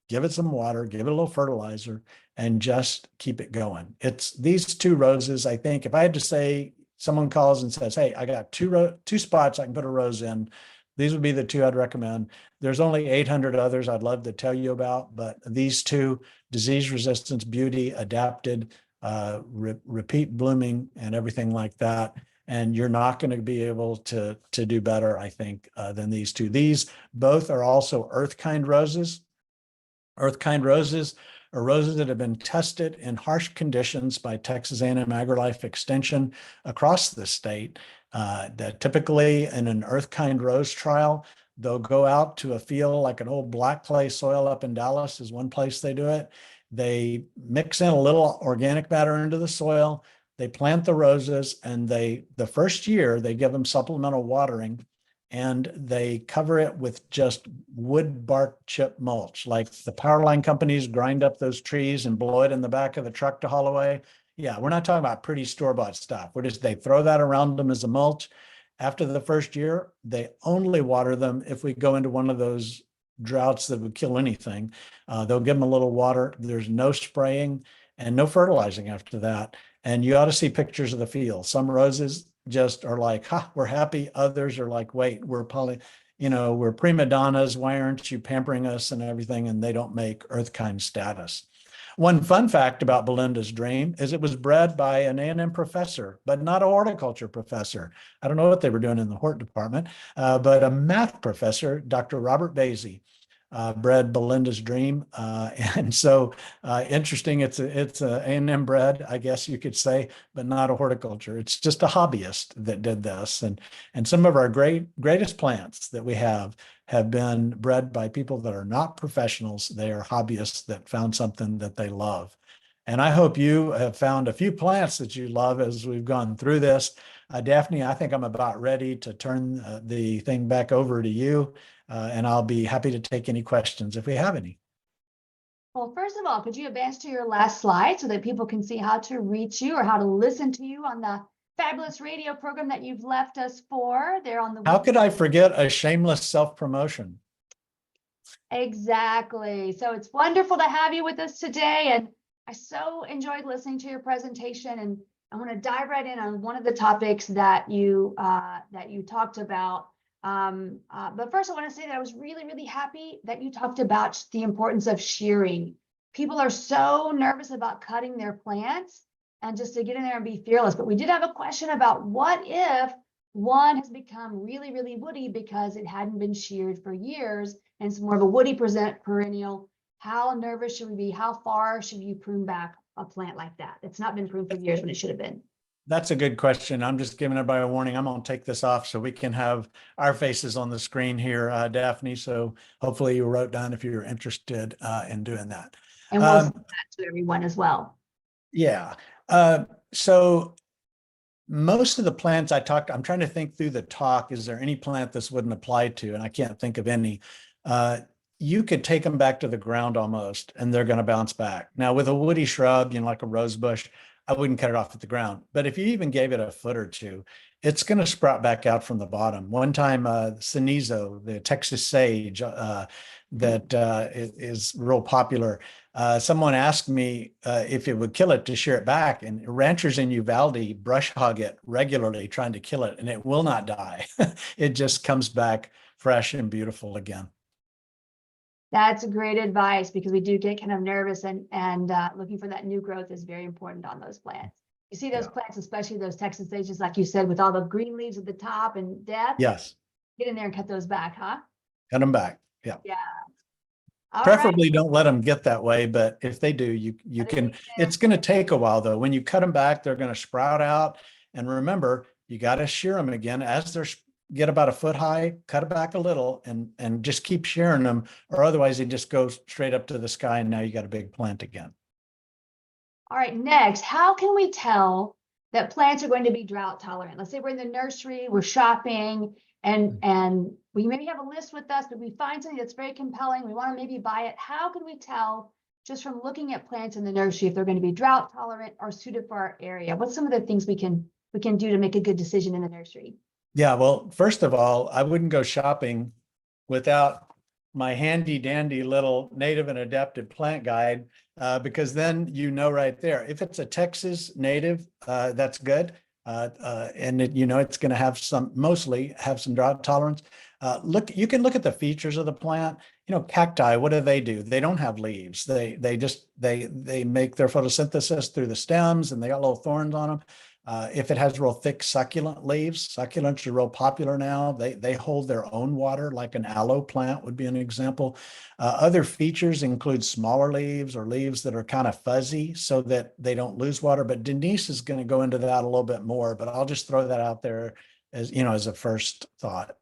give it some water, give it a little fertilizer, and just keep it going. It's these two roses, I think, if I had to say, someone calls and says, hey, I got two spots I can put a rose in, these would be the two I'd recommend. There's only 800 others I'd love to tell you about, but these two, disease resistance, beauty, adapted, repeat blooming, and everything like that. And you're not going to be able to do better, I think, than these two. These both are also earth-kind roses. Earth-kind roses are roses that have been tested in harsh conditions by Texas A&M AgriLife Extension across the state. That typically in an earth-kind rose trial, they'll go out to a field like an old black clay soil up in Dallas is one place they do it. They mix in a little organic matter into the soil. They plant the roses, and the first year they give them supplemental watering, and they cover it with just wood bark chip mulch, like the power line companies grind up those trees and blow it in the back of the truck to haul away. Yeah, we're not talking about pretty store-bought stuff. They throw that around them as a mulch. After the first year, they only water them if we go into one of those droughts that would kill anything. They'll give them a little water. There's no spraying and no fertilizing after that. And you ought to see pictures of the field. Some roses just are like, ha, we're happy. Others are like, wait, we're prima donnas. Why aren't you pampering us and everything? And they don't make earth-kind status. One fun fact about Belinda's dream is it was bred by an A&M professor, but not a horticulture professor. I don't know what they were doing in the hort department, but a math professor, Dr. Robert Basie, bred Belinda's dream. And so interesting, it's a A&M bred, I guess you could say, but not a horticulture. It's just a hobbyist that did this. And some of our greatest plants that we have been bred by people that are not professionals. They are hobbyists that found something that they love. And I hope you have found a few plants that you love as we've gone through this. Daphne, I think I'm about ready to turn the thing back over to you, and I'll be happy to take any questions if we have any. Well, first of all, could you advance to your last slide so that people can see how to reach you or how to listen to you on the fabulous radio program that you've left us for there on the How could I forget a shameless self-promotion? Exactly. So it's wonderful to have you with us today. And I so enjoyed listening to your presentation. And I want to dive right in on one of the topics that you talked about. But first, I want to say that I was really, really happy that you talked about the importance of shearing. People are so nervous about cutting their plants and just to get in there and be fearless. But we did have a question about what if one has become really, really woody because it hadn't been sheared for years and it's more of a woody perennial. How nervous should we be? How far should you prune back a plant like that? It's not been pruned for years when it should have been. That's a good question. I'm just giving everybody a warning. I'm going to take this off so we can have our faces on the screen here, Daphne. So hopefully you wrote down if you're interested in doing that. And we'll send that to everyone as well. Yeah. So most of the plants I'm trying to think through the talk. Is there any plant this wouldn't apply to? And I can't think of any. You could take them back to the ground almost, and they're going to bounce back. Now with a woody shrub, like a rose bush, I wouldn't cut it off at the ground. But if you even gave it a foot or two, it's going to sprout back out from the bottom. One time, cenizo, the Texas sage that is real popular, someone asked me if it would kill it to shear it back. And ranchers in Uvalde brush hog it regularly trying to kill it, and it will not die. It just comes back fresh and beautiful again. That's great advice because we do get kind of nervous and looking for that new growth is very important on those plants. You see those plants, especially those Texas sages, like you said, with all the green leaves at the top and death. Yes. Get in there and cut those back, huh? Cut them back. Yeah. Yeah. Preferably don't let them get that way, but if they do, you can. It's going to take a while though. When you cut them back, they're going to sprout out. And remember, you got to shear them again as they're get about a foot high, cut it back a little and just keep shearing them, or otherwise they just go straight up to the sky and now you got a big plant again. All right, next, how can we tell that plants are going to be drought tolerant? Let's say we're in the nursery, we're shopping, and we maybe have a list with us, but we find something that's very compelling. We want to maybe buy it. How can we tell just from looking at plants in the nursery if they're going to be drought tolerant or suited for our area? What's some of the things we can do to make a good decision in the nursery? Yeah, well, first of all, I wouldn't go shopping without my handy dandy little native and adapted plant guide, because then right there, if it's a Texas native, that's good. And it's going to have mostly have some drought tolerance. You can look at the features of the plant. Cacti, what do? They don't have leaves. They make their photosynthesis through the stems and they got little thorns on them. If it has real thick succulent leaves, succulents are real popular now. They hold their own water, like an aloe plant would be an example. Other features include smaller leaves or leaves that are kind of fuzzy so that they don't lose water. But Denise is going to go into that a little bit more, but I'll just throw that out there as a first thought.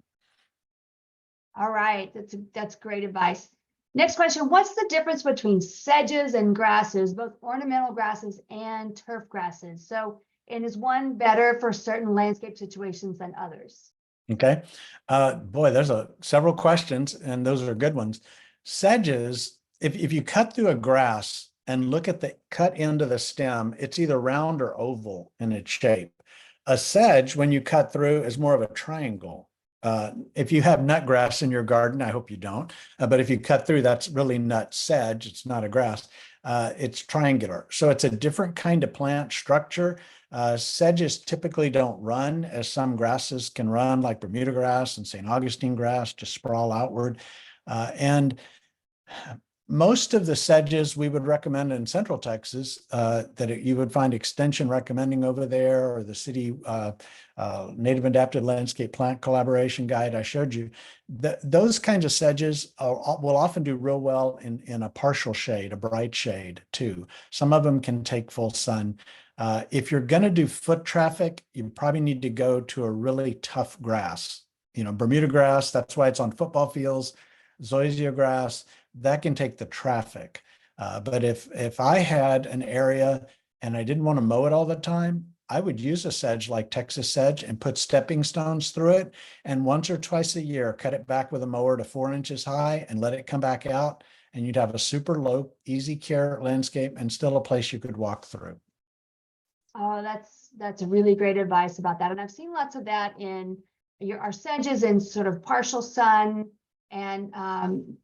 All right, that's great advice. Next question, what's the difference between sedges and grasses, both ornamental grasses and turf grasses? And is one better for certain landscape situations than others? Okay. Boy, there's several questions, and those are good ones. Sedges, if you cut through a grass and look at the cut end of the stem, it's either round or oval in its shape. A sedge, when you cut through, is more of a triangle. If you have nut grass in your garden, I hope you don't, but if you cut through, that's really nut sedge. It's not a grass. It's triangular. So it's a different kind of plant structure. Sedges typically don't run as some grasses can run, like Bermuda grass and St. Augustine grass, just sprawl outward. And most of the sedges we would recommend in Central Texas that you would find Extension recommending over there, or the city Native Adapted Landscape Plant Collaboration Guide I showed you. Those kinds of sedges will often do real well in a partial shade, a bright shade too. Some of them can take full sun. If you're going to do foot traffic, you probably need to go to a really tough grass. Bermuda grass, that's why it's on football fields. Zoysia grass, that can take the traffic. But if I had an area and I didn't want to mow it all the time, I would use a sedge like Texas sedge and put stepping stones through it. And once or twice a year, cut it back with a mower to 4 inches high and let it come back out. And you'd have a super low, easy care landscape and still a place you could walk through. Oh, that's really great advice about that. And I've seen lots of that in our sedges in sort of partial sun. And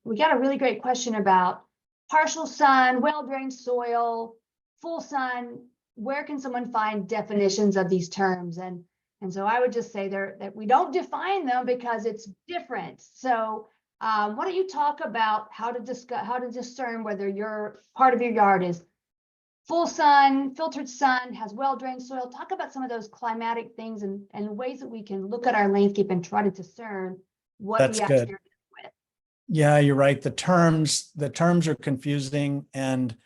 we got a really great question about partial sun, well-drained soil, full sun. Where can someone find definitions of these terms? And so I would just say that we don't define them because it's different. So why don't you talk about how to discern whether your part of your yard is full sun, filtered sun, has well-drained soil. Talk about some of those climatic things and ways that we can look at our landscape and try to discern what That's we actually good. are dealing with. Yeah, you're right. The terms are confusing. And,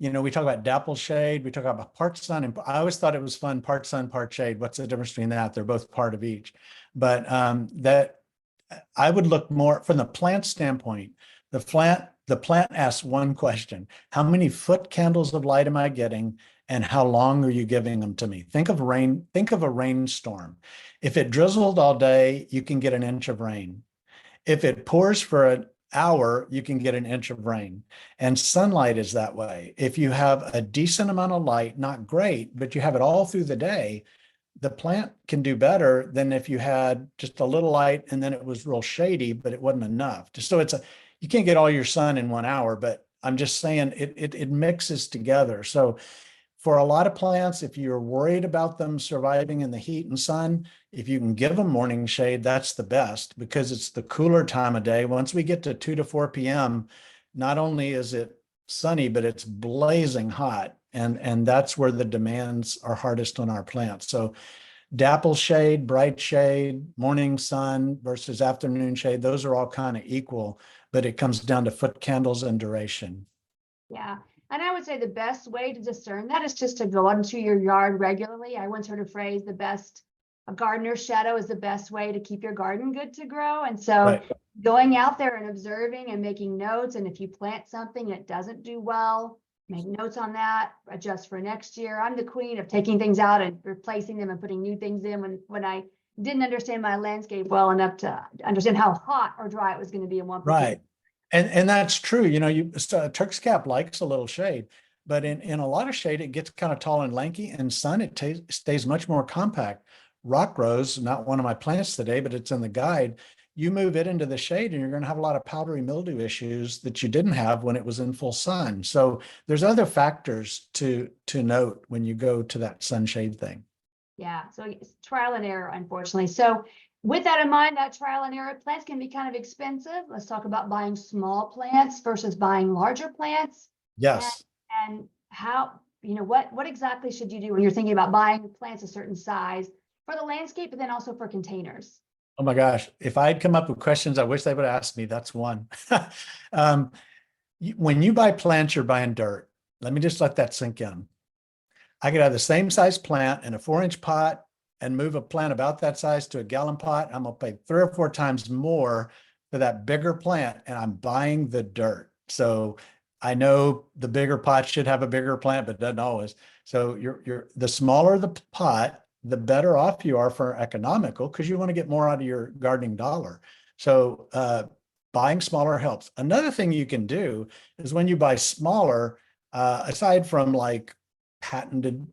we talk about dapple shade, we talk about part sun, and I always thought it was fun, part sun, part shade. What's the difference between that? They're both part of each. But that I would look more from the plant standpoint. The plant asks one question: how many foot candles of light am I getting, and how long are you giving them to me? Think of a rainstorm. If it drizzled all day, you can get an inch of rain. If it pours for an hour, you can get an inch of rain. And sunlight is that way. If you have a decent amount of light, not great, but you have it all through the day, the plant can do better than if you had just a little light and then it was real shady, but it wasn't enough. So you can't get all your sun in 1 hour, but I'm just saying it mixes together. So for a lot of plants, if you're worried about them surviving in the heat and sun, if you can give them morning shade, that's the best, because it's the cooler time of day. Once we get to 2 to 4 p.m., not only is it sunny, but it's blazing hot. And that's where the demands are hardest on our plants. So dapple shade, bright shade, morning sun versus afternoon shade, those are all kind of equal, but it comes down to foot candles and duration. Yeah. And I would say the best way to discern that is just to go out into your yard regularly. I once heard a phrase, a gardener's shadow is the best way to keep your garden good to grow. And so Right. Going out there and observing and making notes. And if you plant something that doesn't do well, make notes on that, adjust for next year. I'm the queen of taking things out and replacing them and putting new things in when I didn't understand my landscape well enough to understand how hot or dry it was going to be in one particular. Right. And that's true. Turk's cap likes a little shade, but in a lot of shade, it gets kind of tall and lanky. In sun, it stays much more compact. Rock rose, not one of my plants today, but it's in the guide. You move it into the shade and you're going to have a lot of powdery mildew issues that you didn't have when it was in full sun. So there's other factors to note when you go to that sunshade thing. Yeah, so it's trial and error, unfortunately. So with that in mind, that trial and error, plants can be kind of expensive. Let's talk about buying small plants versus buying larger plants. Yes. And how, what exactly should you do when you're thinking about buying plants a certain size for the landscape, but then also for containers? Oh my gosh, if I'd come up with questions, I wish they would ask me. That's one. When you buy plants, you're buying dirt. Let me just let that sink in. I could have the same size plant in a 4-inch pot and move a plant about that size to a gallon pot. I'm going to pay 3 or 4 times more for that bigger plant, and I'm buying the dirt. So I know the bigger pot should have a bigger plant, but doesn't always. So the smaller the pot, the better off you are for economical, because you want to get more out of your gardening dollar. So buying smaller helps. Another thing you can do is when you buy smaller, aside from like patented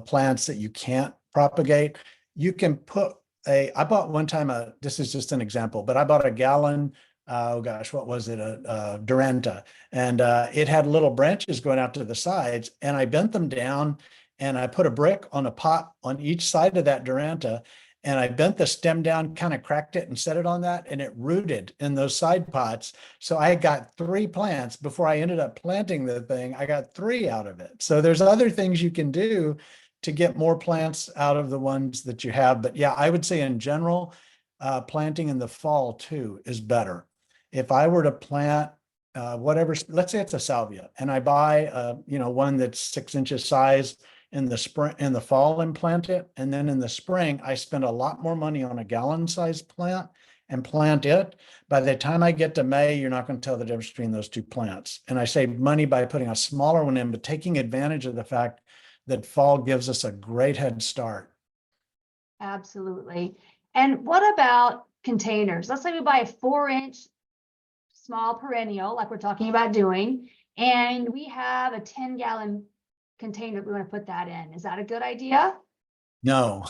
plants that you can't propagate, you can put I bought one time this is just an example, but I bought a gallon, oh gosh, what was it? A Duranta. And it had little branches going out to the sides, and I bent them down and I put a brick on a pot on each side of that Duranta. And I bent the stem down, kind of cracked it and set it on that, and it rooted in those side pots. So I got 3 plants before I ended up planting the thing. I got 3 out of it. So there's other things you can do to get more plants out of the ones that you have. But yeah, I would say in general, planting in the fall too is better. If I were to plant whatever, let's say it's a salvia, and I buy one that's 6 inches size in the spring, in the fall, and plant it, and then in the spring I spend a lot more money on a gallon size plant and plant it. By the time I get to May, you're not going to tell the difference between those 2 plants. And I save money by putting a smaller one in, but taking advantage of the fact that fall gives us a great head start. Absolutely. And what about containers? Let's say we buy a 4-inch small perennial, like we're talking about doing, and we have a 10-gallon container we want to put that in. Is that a good idea? No,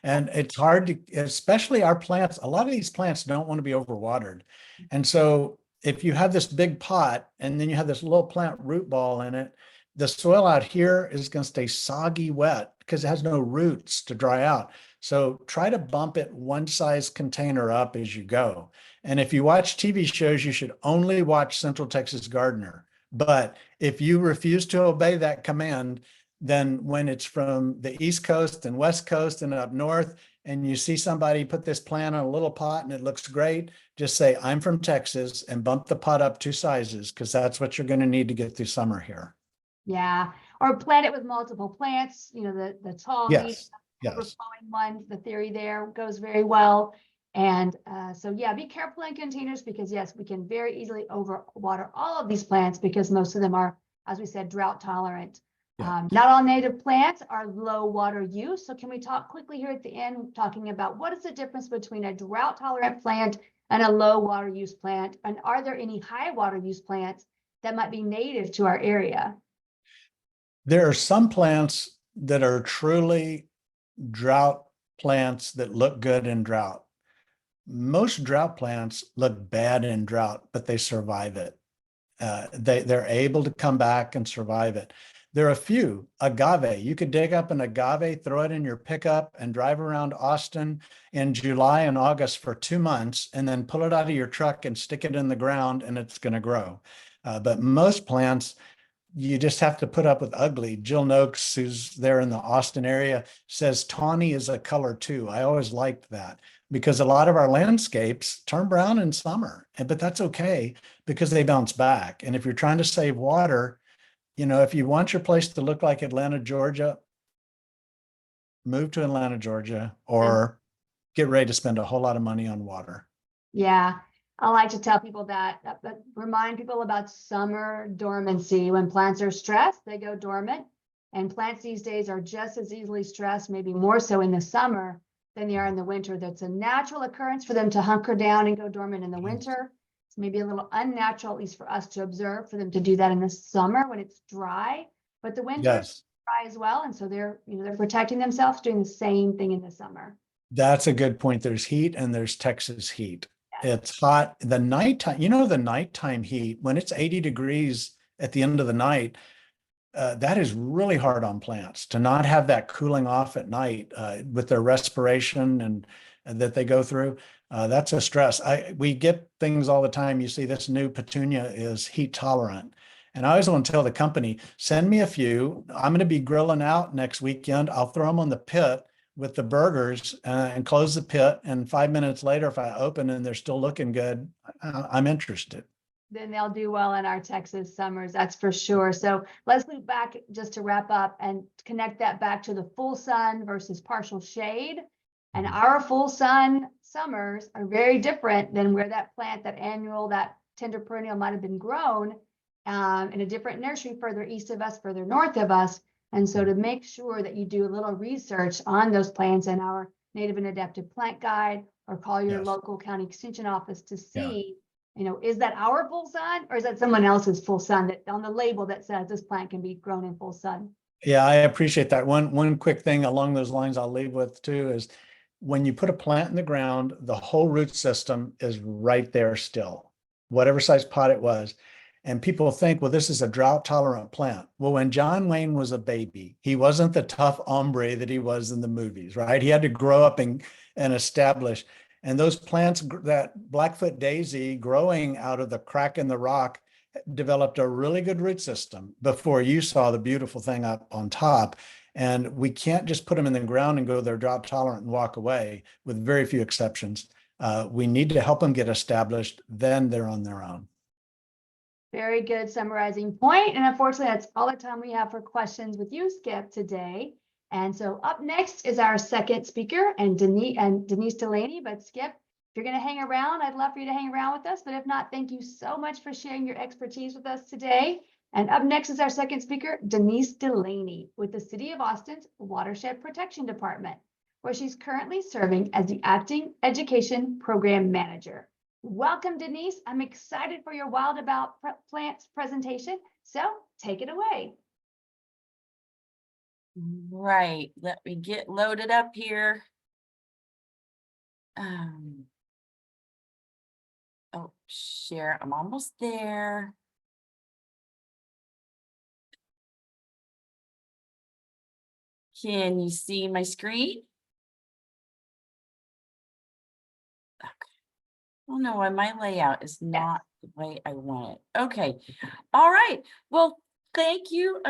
and it's hard to, especially our plants, a lot of these plants don't want to be overwatered. And so if you have this big pot and then you have this little plant root ball in it, the soil out here is going to stay soggy wet because it has no roots to dry out. So try to bump it one size container up as you go. And if you watch TV shows, you should only watch Central Texas Gardener. But if you refuse to obey that command, then when it's from the East Coast and West Coast and up north, and you see somebody put this plant on a little pot and it looks great, just say, I'm from Texas, and bump the pot up 2 sizes, because that's what you're going to need to get through summer here. Yeah, or plant it with multiple plants, the tall, Yes, overflowing ones, the theory there goes very well. And so, yeah, be careful in containers, because yes, we can very easily overwater all of these plants because most of them are, as we said, drought tolerant. Yeah. Not all native plants are low water use. So can we talk quickly here at the end, talking about what is the difference between a drought tolerant plant and a low water use plant? And are there any high water use plants that might be native to our area? There are some plants that are truly drought plants that look good in drought. Most drought plants look bad in drought, but they survive it. They're able to come back and survive it. There are a few. Agave, you could dig up an agave, throw it in your pickup, and drive around Austin in July and August for 2 months, and then pull it out of your truck and stick it in the ground, and it's going to grow. But most plants, you just have to put up with ugly. Jill Noakes, who's there in the Austin area, says tawny is a color too. I always liked that, because a lot of our landscapes turn brown in summer, but that's okay because they bounce back. And if you're trying to save water, if you want your place to look like Atlanta, Georgia, move to Atlanta, Georgia, or get ready to spend a whole lot of money on water. Yeah, I like to tell people that, but remind people about summer dormancy. When plants are stressed, they go dormant. And plants these days are just as easily stressed, maybe more so in the summer than they are in the winter. That's a natural occurrence for them to hunker down and go dormant in the winter. It's maybe a little unnatural, at least for us to observe, for them to do that in the summer when it's dry. But the winter is dry as well. And so they're protecting themselves, doing the same thing in the summer. That's a good point. There's heat and there's Texas heat. It's hot. The nighttime, the nighttime heat, when it's 80 degrees at the end of the night, that is really hard on plants to not have that cooling off at night with their respiration and that they go through. That's a stress. We get things all the time. You see this new petunia is heat tolerant. And I always want to tell the company, send me a few. I'm going to be grilling out next weekend. I'll throw them on the pit with the burgers and close the pit. And 5 minutes later, if I open and they're still looking good, I'm interested. Then they'll do well in our Texas summers, that's for sure. So let's loop back just to wrap up and connect that back to the full sun versus partial shade. And our full sun summers are very different than where that plant, that annual, that tender perennial might have been grown in a different nursery further east of us, further north of us. And so to make sure that you do a little research on those plants in our native and adaptive plant guide, or call your local county extension office to see, is that our full sun or is that someone else's full sun that on the label that says this plant can be grown in full sun? Yeah, I appreciate that. One quick thing along those lines I'll leave with too is when you put a plant in the ground, the whole root system is right there still, whatever size pot it was. And people think, well, this is a drought tolerant plant. Well, when John Wayne was a baby, he wasn't the tough hombre that he was in the movies, right? He had to grow up and establish. And those plants, that Blackfoot daisy growing out of the crack in the rock, developed a really good root system before you saw the beautiful thing up on top. And we can't just put them in the ground and go, they're drought tolerant and walk away, with very few exceptions. We need to help them get established, then they're on their own. Very good summarizing point. And unfortunately, that's all the time we have for questions with you, Skip, today. And so up next is our second speaker, and Denise Delaney. But Skip, if you're going to hang around, I'd love for you to hang around with us. But if not, thank you so much for sharing your expertise with us today. And up next is our second speaker, Denise Delaney, with the City of Austin's Watershed Protection Department, where she's currently serving as the Acting Education Program Manager. Welcome, Denise. I'm excited for your Wild About Plants presentation. So take it away. Right, let me get loaded up here. Oh, share, I'm almost there. Can you see my screen? Okay. Oh no, my layout is not the way I want it. Okay, all right. Well, thank you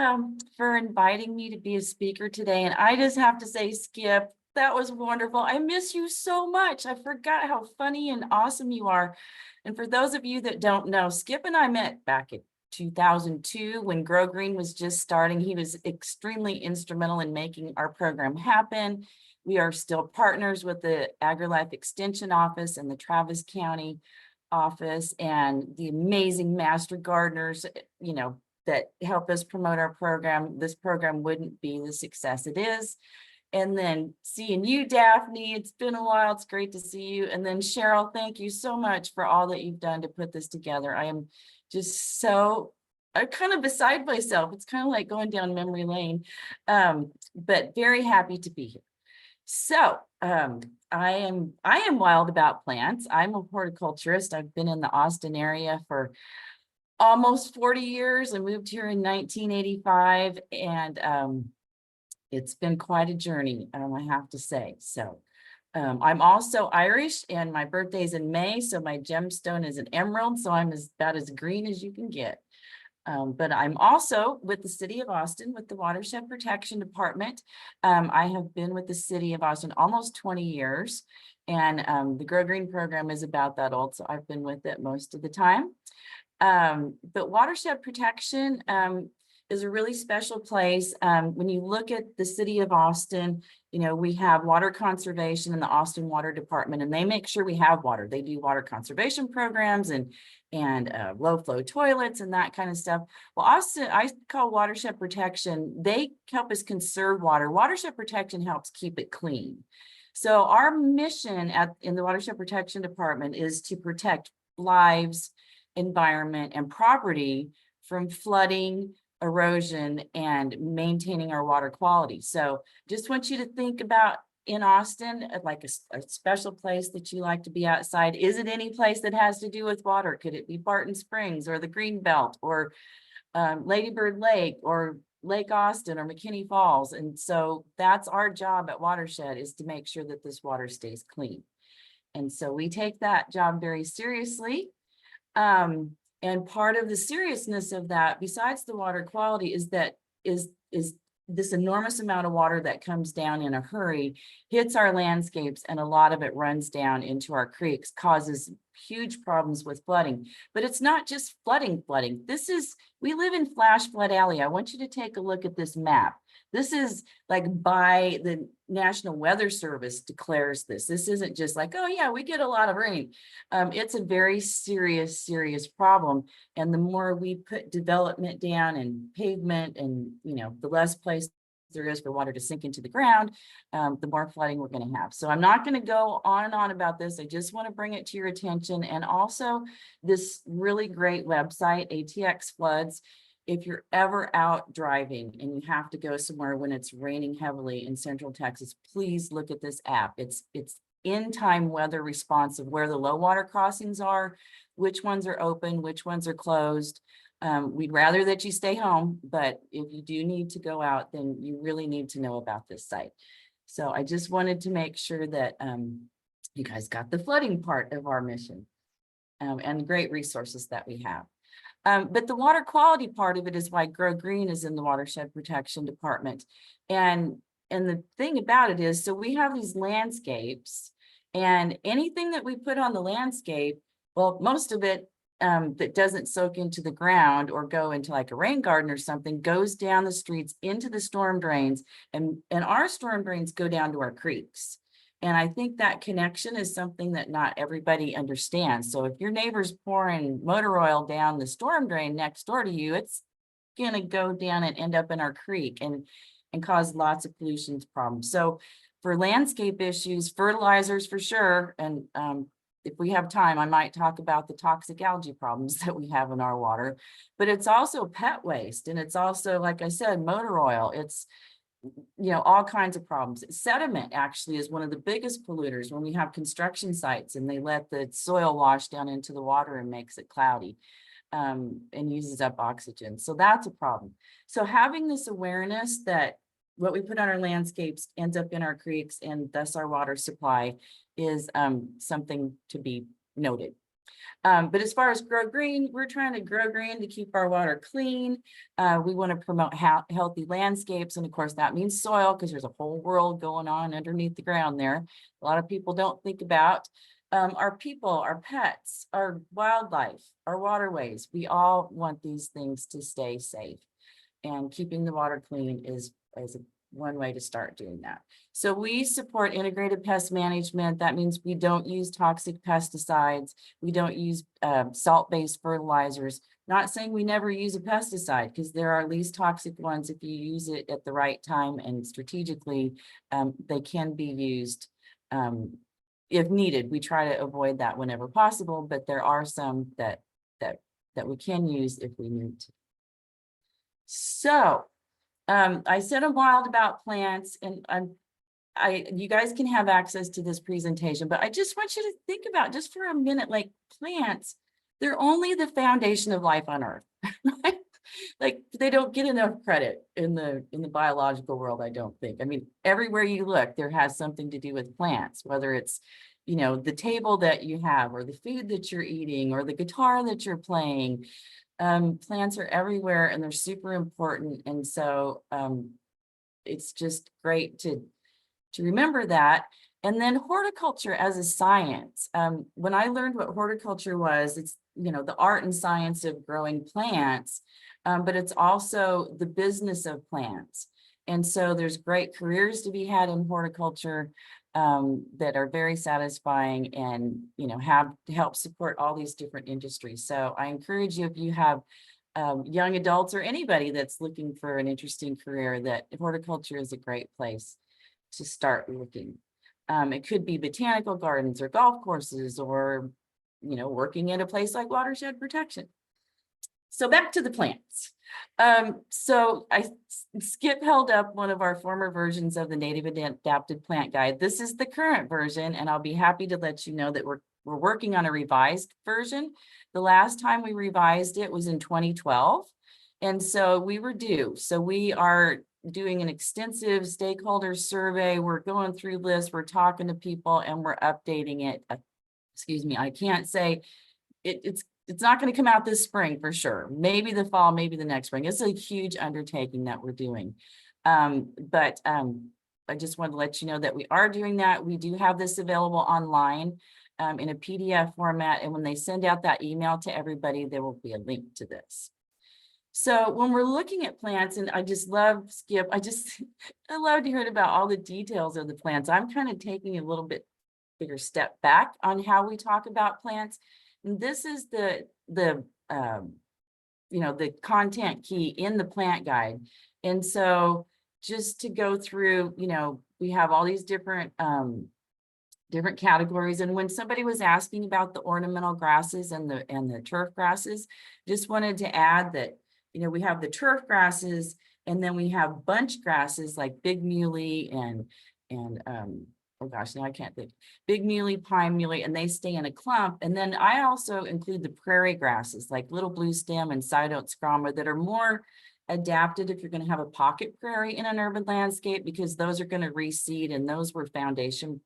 for inviting me to be a speaker today. And I just have to say, Skip, that was wonderful. I miss you so much. I forgot how funny and awesome you are. And for those of you that don't know, Skip and I met back in 2002 when Grow Green was just starting. He was extremely instrumental in making our program happen. We are still partners with the AgriLife Extension Office and the Travis County office and the amazing master gardeners, you know, that help us promote our program. This program wouldn't be the success it is. And then seeing you, Daphne, it's been a while. It's great to see you. And then Cheryl, thank you so much for all that you've done to put this together. I am just so, I'm kind of beside myself. It's kind of like going down memory lane, but very happy to be here. So I am wild about plants. I'm a horticulturist. I've been in the Austin area for almost 40 years. I moved here in 1985, and it's been quite a journey, I have to say. So I'm also Irish, and my birthday's in May, so my gemstone is an emerald, so I'm about as green as you can get. But I'm also with the City of Austin with the Watershed Protection Department. I have been with the City of Austin almost 20 years, and the Grow Green program is about that old, so I've been with it most of the time. But Watershed Protection is a really special place. When you look at the City of Austin, you know, we have water conservation in the Austin Water Department, and they make sure we have water. They do water conservation programs and low flow toilets and that kind of stuff. Well, Austin, I call Watershed Protection, they help us conserve water. Watershed Protection helps keep it clean. So our mission in the Watershed Protection Department is to protect lives, environment, and property from flooding, erosion, and maintaining our water quality. So just want you to think about in Austin, like a special place that you like to be outside. Is it any place that has to do with water? Could it be Barton Springs or the Greenbelt or Lady Bird Lake or Lake Austin or McKinney Falls? And so that's our job at Watershed, is to make sure that this water stays clean. And so we take that job very seriously. And part of the seriousness of that, besides the water quality, is that is this enormous amount of water that comes down in a hurry, hits our landscapes, and a lot of it runs down into our creeks, causes huge problems with flooding. But it's not just flooding. We live in Flash Flood Alley. I want you to take a look at this map. This is like by the National Weather Service declares this. This isn't just like, oh yeah, we get a lot of rain. It's a very serious problem. And the more we put development down and pavement and, you know, the less place there is for water to sink into the ground, the more flooding we're going to have. So I'm not going to go on and on about this. I just want to bring it to your attention. And also this really great website, ATX Floods. if you're ever out driving and you have to go somewhere when it's raining heavily in Central Texas, please look at this app. It's in-time weather responsive, where the low water crossings are, which ones are open, which ones are closed. We'd rather that you stay home, but if you do need to go out, then you really need to know about this site. So I just wanted to make sure that you guys got the flooding part of our mission and the great resources that we have. But the water quality part of it is why Grow Green is in the Watershed Protection Department. And the thing about it is, so we have these landscapes, and anything that we put on the landscape, well, most of it that doesn't soak into the ground or go into like a rain garden or something goes down the streets into the storm drains, and our storm drains go down to our creeks. And I think that connection is something that not everybody understands. So if your neighbor's pouring motor oil down the storm drain next door to you, it's gonna go down and end up in our creek and cause lots of pollution problems. So for landscape issues, fertilizers for sure, and if we have time, I might talk about the toxic algae problems that we have in our water, but it's also pet waste. And it's also, like I said, motor oil. It's, you know, all kinds of problems. Sediment actually is one of the biggest polluters when we have construction sites and they let the soil wash down into the water and makes it cloudy and uses up oxygen. So that's a problem. So having this awareness that what we put on our landscapes ends up in our creeks and thus our water supply is something to be noted. But as far as Grow Green, we're trying to grow green to keep our water clean. We want to promote healthy landscapes. And of course, that means soil, because there's a whole world going on underneath the ground there. A lot of people don't think about our people, our pets, our wildlife, our waterways. We all want these things to stay safe. And keeping the water clean is one way to start doing that. So we support integrated pest management. That means we don't use toxic pesticides. We don't use salt-based fertilizers. Not saying we never use a pesticide, because there are least toxic ones if you use it at the right time and strategically. They can be used if needed. We try to avoid that whenever possible, but there are some that we can use if we need to. So I said I'm wild about plants, and you guys can have access to this presentation, but I just want you to think about just for a minute, like plants, they're only the foundation of life on Earth. Like they don't get enough credit in the biological world, I don't think. I mean, everywhere you look, there has something to do with plants, whether it's, you know, the table that you have, or the food that you're eating, or the guitar that you're playing. Plants are everywhere and they're super important. And so it's just great to remember that. And then horticulture as a science. When I learned what horticulture was, it's, you know, the art and science of growing plants, but it's also the business of plants. And so there's great careers to be had in horticulture that are very satisfying and, you know, have to help support all these different industries. So I encourage you, if you have young adults or anybody that's looking for an interesting career, that horticulture is a great place to start looking. It could be botanical gardens or golf courses, or, you know, working at a place like Watershed Protection. So back to the plants. So Skip held up one of our former versions of the Native Adapted Plant Guide. This is the current version, and I'll be happy to let you know that we're working on a revised version. The last time we revised it was in 2012, and so we were due. So we are doing an extensive stakeholder survey. We're going through this, we're talking to people, and we're updating it. Excuse me, I can't say it's not going to come out this spring for sure. Maybe the fall, maybe the next spring. It's a huge undertaking that we're doing. But I just wanted to let you know that we are doing that. We do have this available online in a PDF format. And when they send out that email to everybody, there will be a link to this. So when we're looking at plants, and I just love Skip, I love to hear about all the details of the plants. I'm kind of taking a little bit bigger step back on how we talk about plants. And this is the you know, the content key in the plant guide. And so just to go through, you know, we have all these different categories. And when somebody was asking about the ornamental grasses and the turf grasses, just wanted to add that we have the turf grasses, and then we have bunch grasses like big muley and oh gosh, now I can't think. Big muley, pine muley, and they stay in a clump. And then I also include the prairie grasses like little blue stem and side oat scrama that are more adapted if you're going to have a pocket prairie in an urban landscape, because those are going to reseed, and those were foundation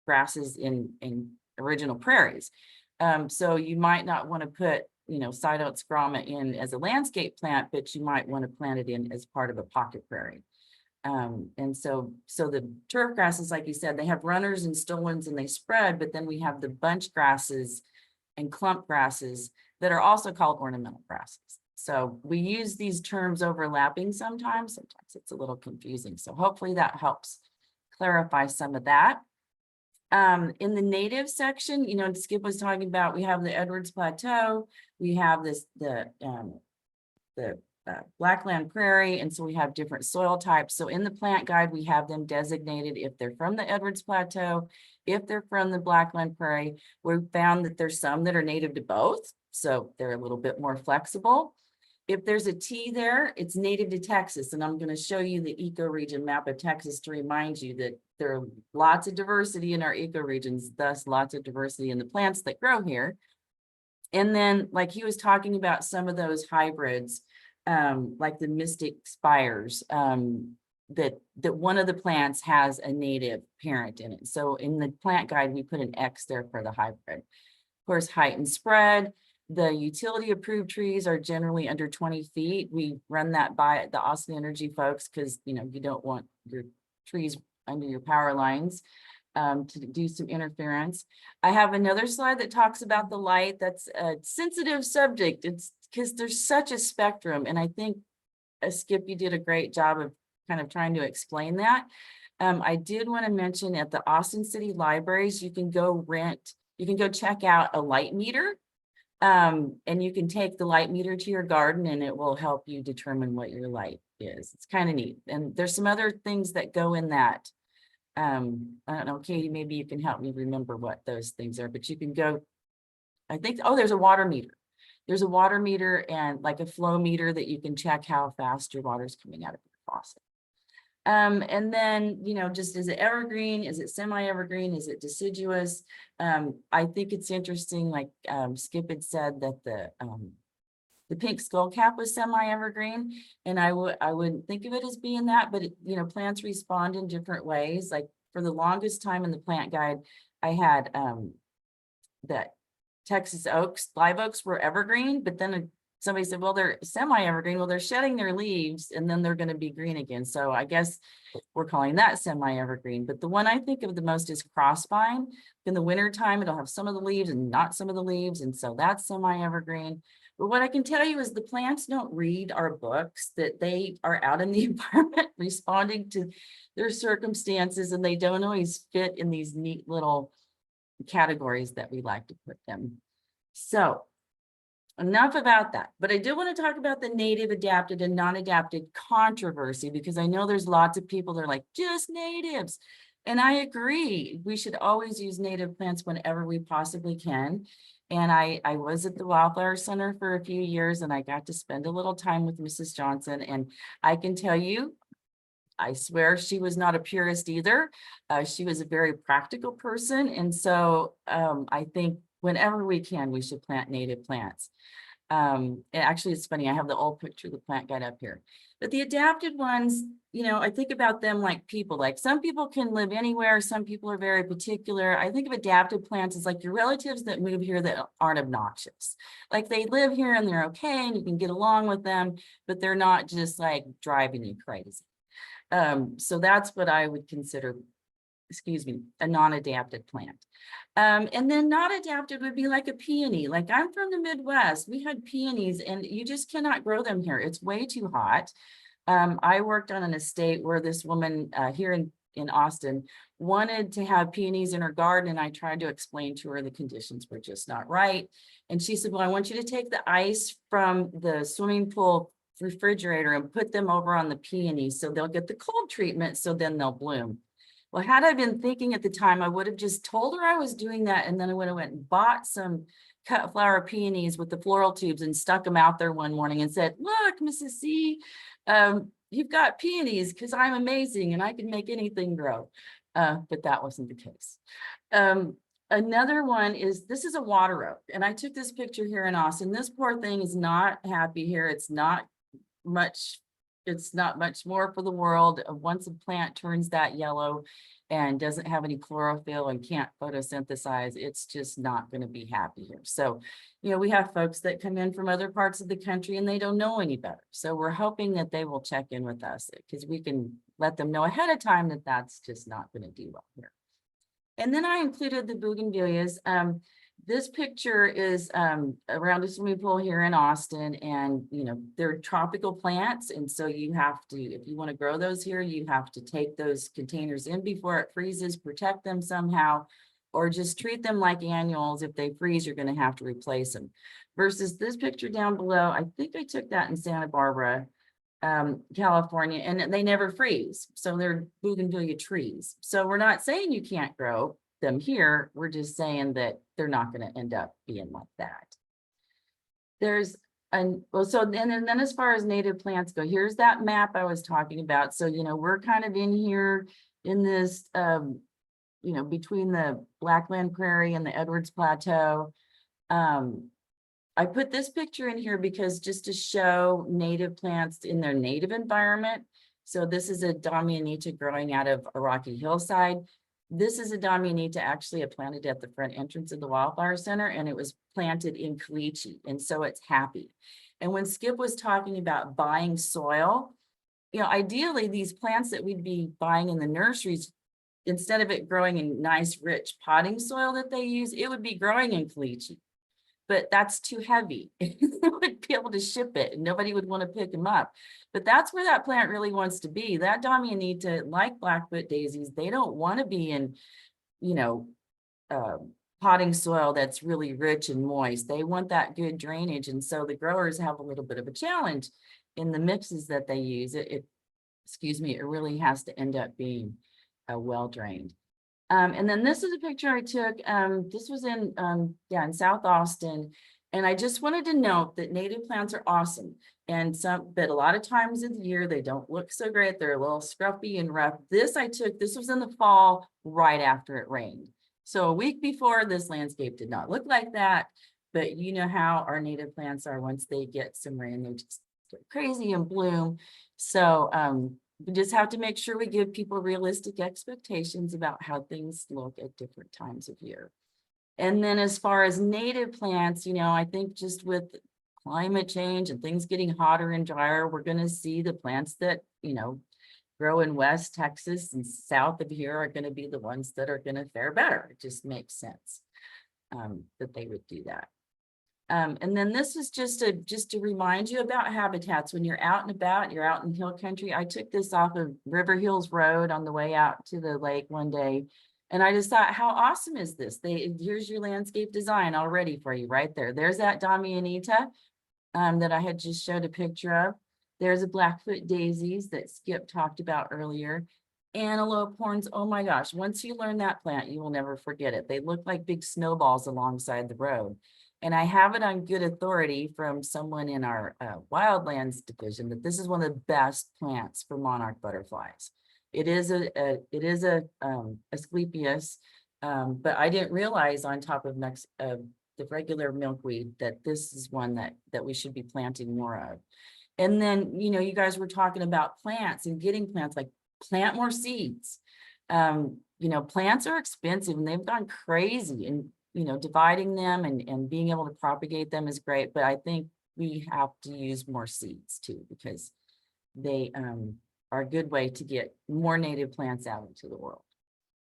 grasses in original prairies. So you might not want to put, side oat scrama in as a landscape plant, but you might want to plant it in as part of a pocket prairie. And so the turf grasses, like you said, they have runners and stolons and they spread, but then we have the bunch grasses and clump grasses that are also called ornamental grasses. So we use these terms overlapping sometimes it's a little confusing. So hopefully that helps clarify some of that. In the native section, Skip was talking about, we have the Edwards Plateau, we have the Blackland Prairie, and so we have different soil types. So in the plant guide, we have them designated if they're from the Edwards Plateau, if they're from the Blackland Prairie. We've found that there's some that are native to both, so they're a little bit more flexible. If there's a T there, it's native to Texas, and I'm going to show you the ecoregion map of Texas to remind you that there are lots of diversity in our ecoregions, thus lots of diversity in the plants that grow here. And then, like he was talking about, some of those hybrids, like the Mystic Spires, that one of the plants has a native parent in it. So in the plant guide, we put an X there for the hybrid. Of course, height and spread. The utility approved trees are generally under 20 feet. We run that by the Austin Energy folks because, you don't want your trees under your power lines to do some interference. I have another slide that talks about the light. That's a sensitive subject. It's because there's such a spectrum. And I think, Skip, you did a great job of kind of trying to explain that. I did want to mention at the Austin City Libraries, you can go check out a light meter. And you can take the light meter to your garden and it will help you determine what your light is. It's kind of neat. And there's some other things that go in that. I don't know, Katie, maybe you can help me remember what those things are, but you can go, I think, oh, there's a water meter. There's a water meter and like a flow meter that you can check how fast your water is coming out of your faucet. And then, just is it evergreen? Is it semi-evergreen? Is it deciduous? I think it's interesting, like Skip had said that the pink skullcap was semi-evergreen, and I wouldn't think of it as being that, but plants respond in different ways. Like for the longest time in the plant guide, I had that Texas oaks, live oaks were evergreen, but then somebody said, well, they're semi-evergreen. Well, they're shedding their leaves and then they're going to be green again. So I guess we're calling that semi-evergreen. But the one I think of the most is crossvine. In the wintertime, it'll have some of the leaves and not some of the leaves. And so that's semi-evergreen. But what I can tell you is the plants don't read our books, that they are out in the environment responding to their circumstances, and they don't always fit in these neat little categories that we like to put them. So enough about that, but I do want to talk about the native adapted and non-adapted controversy, because I know there's lots of people that are like, just natives. And I agree, we should always use native plants whenever we possibly can. And I was at the Wildflower Center for a few years, and I got to spend a little time with Mrs. Johnson. And I can tell you, I swear she was not a purist either. She was a very practical person. And so I think whenever we can, we should plant native plants. And actually, it's funny, I have the old picture of the plant guide up here. But the adapted ones, I think about them like people. Like some people can live anywhere, some people are very particular. I think of adapted plants as like your relatives that move here that aren't obnoxious. Like they live here and they're okay and you can get along with them, but they're not just like driving you crazy. So that's what I would consider, a non-adapted plant. And then not adapted would be like a peony. Like I'm from the Midwest, we had peonies and you just cannot grow them here. It's way too hot. I worked on an estate where this woman here in Austin wanted to have peonies in her garden, and I tried to explain to her the conditions were just not right. And she said, well, I want you to take the ice from the swimming pool refrigerator and put them over on the peonies so they'll get the cold treatment, so then they'll bloom. Well, had I been thinking at the time, I would have just told her I was doing that. And then I would have went and bought some cut flower peonies with the floral tubes and stuck them out there one morning and said, look, Mrs. C, you've got peonies because I'm amazing and I can make anything grow. But that wasn't the case. Another one is, this is a water oak. And I took this picture here in Austin. This poor thing is not happy here. It's not much more for the world. Once a plant turns that yellow and doesn't have any chlorophyll and can't photosynthesize, it's just not going to be happy here. So, we have folks that come in from other parts of the country and they don't know any better. So we're hoping that they will check in with us because we can let them know ahead of time that that's just not going to do well here. And then I included the bougainvilleas. This picture is around a swimming pool here in Austin, and they're tropical plants, and so you have to, if you want to grow those here, you have to take those containers in before it freezes, protect them somehow, or just treat them like annuals. If they freeze, you're going to have to replace them. Versus this picture down below, I think I took that in Santa Barbara, California, and they never freeze. So they're bougainvillea trees. So we're not saying you can't grow them here. We're just saying that they're not going to end up being like that. So then as far as native plants go, here's that map I was talking about. So, we're kind of in here in this, between the Blackland Prairie and the Edwards Plateau. I put this picture in here because just to show native plants in their native environment. So this is a Damianita growing out of a rocky hillside. This is a Damianita actually planted at the front entrance of the Wildflower Center, and it was planted in caliche, and so it's happy. And when Skip was talking about buying soil, ideally these plants that we'd be buying in the nurseries, instead of it growing in nice, rich potting soil that they use, it would be growing in caliche. But that's too heavy. They wouldn't be able to ship it and nobody would want to pick them up. But that's where that plant really wants to be. That Damianita, like Blackfoot daisies, they don't want to be in, potting soil that's really rich and moist. They want that good drainage. And so the growers have a little bit of a challenge in the mixes that they use. It really has to end up being well drained. And then this is a picture I took. This was in South Austin. And I just wanted to note that native plants are awesome. But a lot of times of the year, they don't look so great. They're a little scruffy and rough. This was in the fall, right after it rained. So a week before, this landscape did not look like that. But you know how our native plants are. Once they get some rain, they just get crazy and bloom. So, we just have to make sure we give people realistic expectations about how things look at different times of year. And then as far as native plants, I think just with climate change and things getting hotter and drier, we're going to see the plants that, grow in West Texas and south of here are going to be the ones that are going to fare better. It just makes sense that they would do that. And then this is just to remind you about habitats. When you're out and about, you're out in hill country. I took this off of River Hills Road on the way out to the lake one day. And I just thought, how awesome is this? Here's your landscape design already for you right there. There's that Damianita that I had just showed a picture of. There's a Blackfoot daisies that Skip talked about earlier. Antelope horns, oh my gosh. Once you learn that plant, you will never forget it. They look like big snowballs alongside the road. And I have it on good authority from someone in our wildlands division that this is one of the best plants for monarch butterflies. It is a Asclepias, but I didn't realize on top of the regular milkweed that this is one that we should be planting more of. And then, you guys were talking about plants and getting plants, like plant more seeds. Plants are expensive and they've gone crazy, and dividing them and being able to propagate them is great, but I think we have to use more seeds too, because they are a good way to get more native plants out into the world.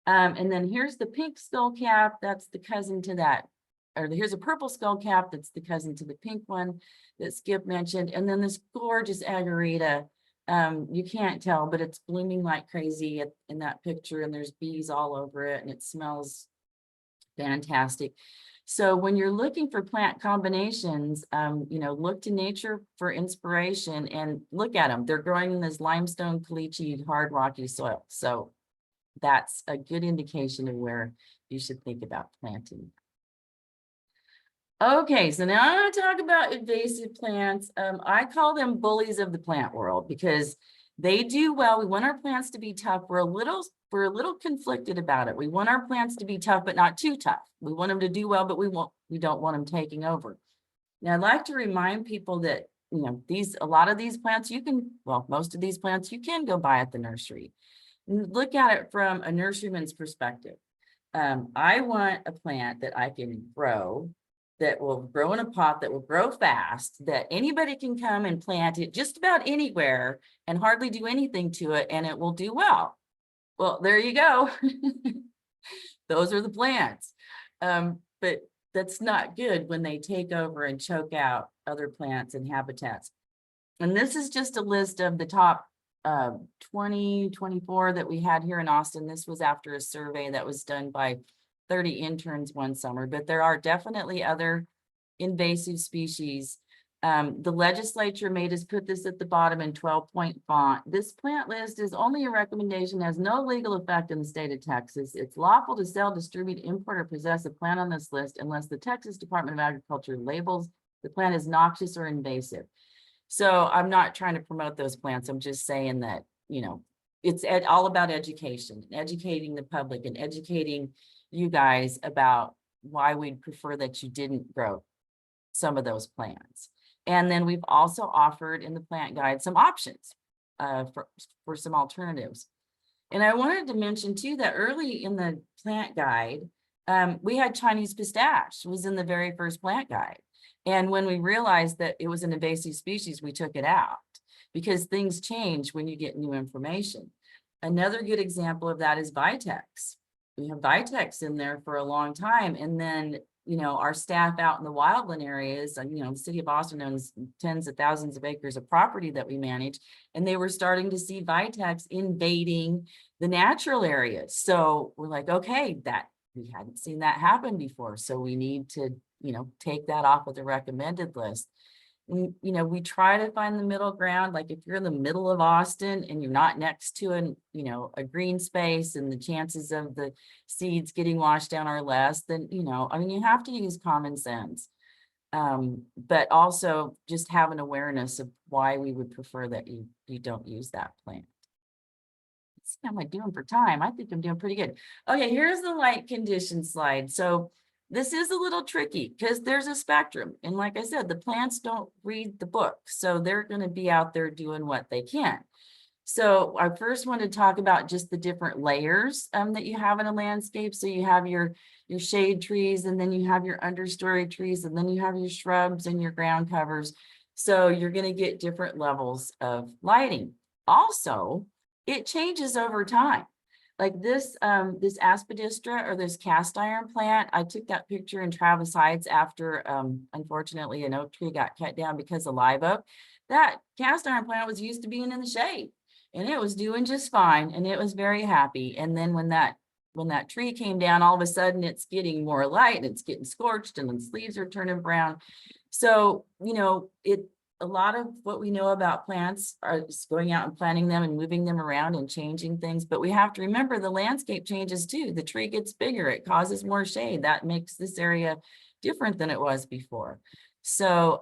And then here's the pink skullcap. That's the cousin to that. Or here's a purple skullcap. That's the cousin to the pink one that Skip mentioned. And then this gorgeous agarita. You can't tell, but it's blooming like crazy in that picture, and there's bees all over it, and it smells fantastic. So when you're looking for plant combinations, look to nature for inspiration and look at them. They're growing in this limestone, caliche, hard, rocky soil. So that's a good indication of where you should think about planting. Okay, so now I'm going to talk about invasive plants. I call them bullies of the plant world because they do well. We want our plants to be tough. We're a little conflicted about it. We want our plants to be tough, but not too tough. We want them to do well, but we don't want them taking over. Now, I'd like to remind people that, you know, a lot of these plants most of these plants you can go buy at the nursery. Look at it from a nurseryman's perspective. I want a plant that I can grow, that will grow in a pot, that will grow fast, that anybody can come and plant it just about anywhere and hardly do anything to it, and it will do well. Well, there you go. Those are the plants. But that's not good when they take over and choke out other plants and habitats. And this is just a list of the top 24 that we had here in Austin. This was after a survey that was done by 30 interns one summer, but there are definitely other invasive species. The legislature made us put this at the bottom in 12-point font. This plant list is only a recommendation, has no legal effect in the state of Texas. It's lawful to sell, distribute, import, or possess a plant on this list unless the Texas Department of Agriculture labels the plant as noxious or invasive. So I'm not trying to promote those plants. I'm just saying that, you know, it's all about education, educating the public and educating you guys about why we'd prefer that you didn't grow some of those plants. And then we've also offered in the plant guide some options for some alternatives. And I wanted to mention too that early in the plant guide, we had Chinese pistache. It was in the very first plant guide. And when we realized that it was an invasive species, we took it out because things change when you get new information. Another good example of that is Vitex. We have Vitex in there for a long time. And then, you know, our staff out in the wildland areas, and, you know, the city of Austin owns tens of thousands of acres of property that we manage, and they were starting to see Vitex invading the natural areas. So we're like, okay, we hadn't seen that happen before. So we need to, you know, take that off of the recommended list. And, you know, we try to find the middle ground. Like if you're in the middle of Austin and you're not next to a green space, and the chances of the seeds getting washed down are less, then, you know, I mean, you have to use common sense. But also just have an awareness of why we would prefer that you don't use that plant. Let's see, how am I doing for time? I think I'm doing pretty good. Okay, here's the light condition slide. So this is a little tricky because there's a spectrum. And like I said, the plants don't read the book. So they're going to be out there doing what they can. So I first want to talk about just the different layers that you have in a landscape. So you have your shade trees, and then you have your understory trees, and then you have your shrubs and your ground covers. So you're going to get different levels of lighting. Also, it changes over time. Like this aspidistra, or this cast iron plant, I took that picture in Travis Heights after, unfortunately, an oak tree got cut down because of live oak. That cast iron plant was used to being in the shade, and it was doing just fine, and it was very happy. And then when that tree came down, all of a sudden it's getting more light, and it's getting scorched, and its leaves are turning brown. So, you know, a lot of what we know about plants are just going out and planting them and moving them around and changing things. But we have to remember the landscape changes too. The tree gets bigger, it causes more shade. That makes this area different than it was before. So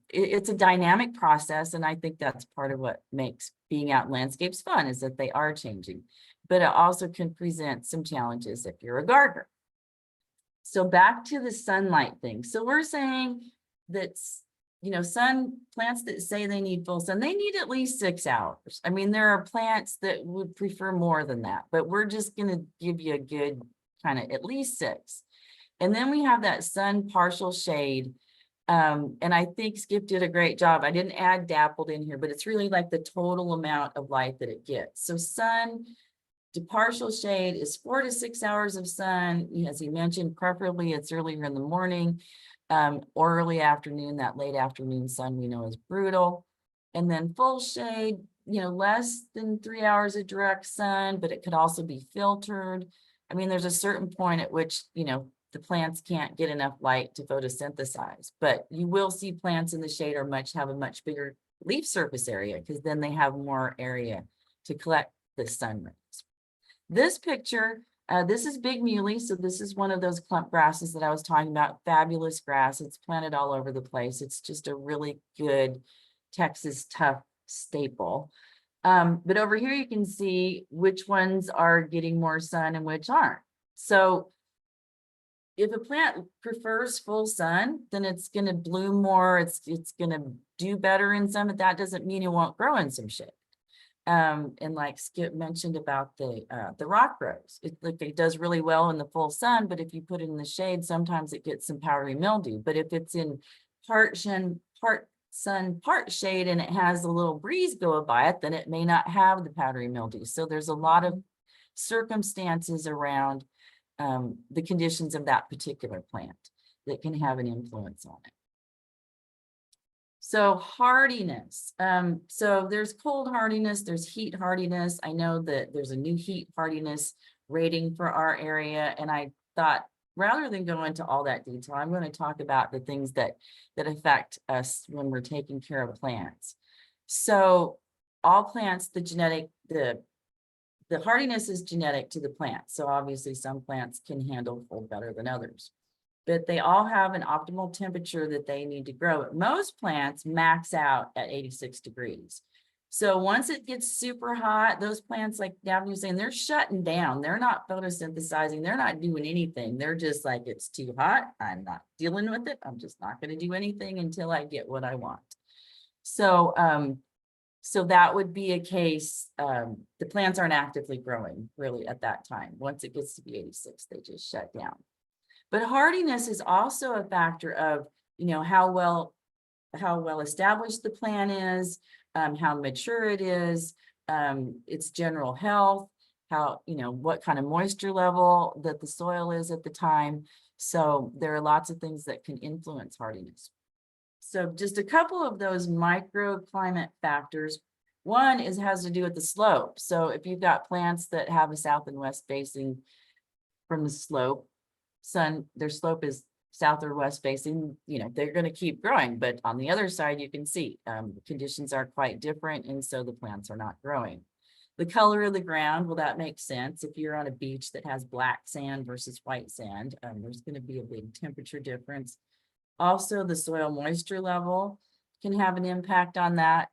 it's a dynamic process. And I think that's part of what makes being out in landscapes fun, is that they are changing. But it also can present some challenges if you're a gardener. So back to the sunlight thing. So we're saying that's, you know, plants that say they need full sun, they need at least 6 hours. I mean, there are plants that would prefer more than that, but we're just going to give you a good kind of at least 6. And then we have that sun partial shade. And I think Skip did a great job. I didn't add dappled in here, but it's really like the total amount of light that it gets. So sun to partial shade is 4 to 6 hours of sun. As he mentioned, preferably it's earlier in the morning. Or early afternoon. That late afternoon sun we know is brutal. And then full shade, you know, less than 3 hours of direct sun, but it could also be filtered. I mean, there's a certain point at which, you know, the plants can't get enough light to photosynthesize, but you will see plants in the shade have a much bigger leaf surface area, because then they have more area to collect the sun rays. This picture, this is big muley. So this is one of those clump grasses that I was talking about. Fabulous grass. It's planted all over the place. It's just a really good Texas tough staple. But over here you can see which ones are getting more sun and which aren't. So if a plant prefers full sun, then it's going to bloom more. It's going to do better in some, but that doesn't mean it won't grow in some shade. And like Skip mentioned about the rock rose, it does really well in the full sun, but if you put it in the shade, sometimes it gets some powdery mildew. But if it's in part sun, part shade, and it has a little breeze go by it, then it may not have the powdery mildew. So there's a lot of circumstances around the conditions of that particular plant that can have an influence on it. So hardiness. So there's cold hardiness, there's heat hardiness. I know that there's a new heat hardiness rating for our area, and I thought rather than go into all that detail, I'm going to talk about the things that affect us when we're taking care of plants. So all plants, the hardiness is genetic to the plant. So obviously some plants can handle cold better than others, but they all have an optimal temperature that they need to grow. Most plants max out at 86 degrees. So once it gets super hot, those plants, like Daphne was saying, they're shutting down. They're not photosynthesizing. They're not doing anything. They're just like, it's too hot. I'm not dealing with it. I'm just not going to do anything until I get what I want. So, so that would be a case, the plants aren't actively growing really at that time. Once it gets to be 86, they just shut down. But hardiness is also a factor of, you know, how well established the plant is, how mature it is, its general health, how, you know, what kind of moisture level that the soil is at the time. So there are lots of things that can influence hardiness. So just a couple of those microclimate factors. One has to do with the slope. So if you've got plants that have a south and west facing from the slope, their slope is south or west facing, you know, they're going to keep growing. But on the other side, you can see the conditions are quite different, and so the plants are not growing. The color of the ground, well, that makes sense. If you're on a beach that has black sand versus white sand, there's going to be a big temperature difference. Also, the soil moisture level can have an impact on that.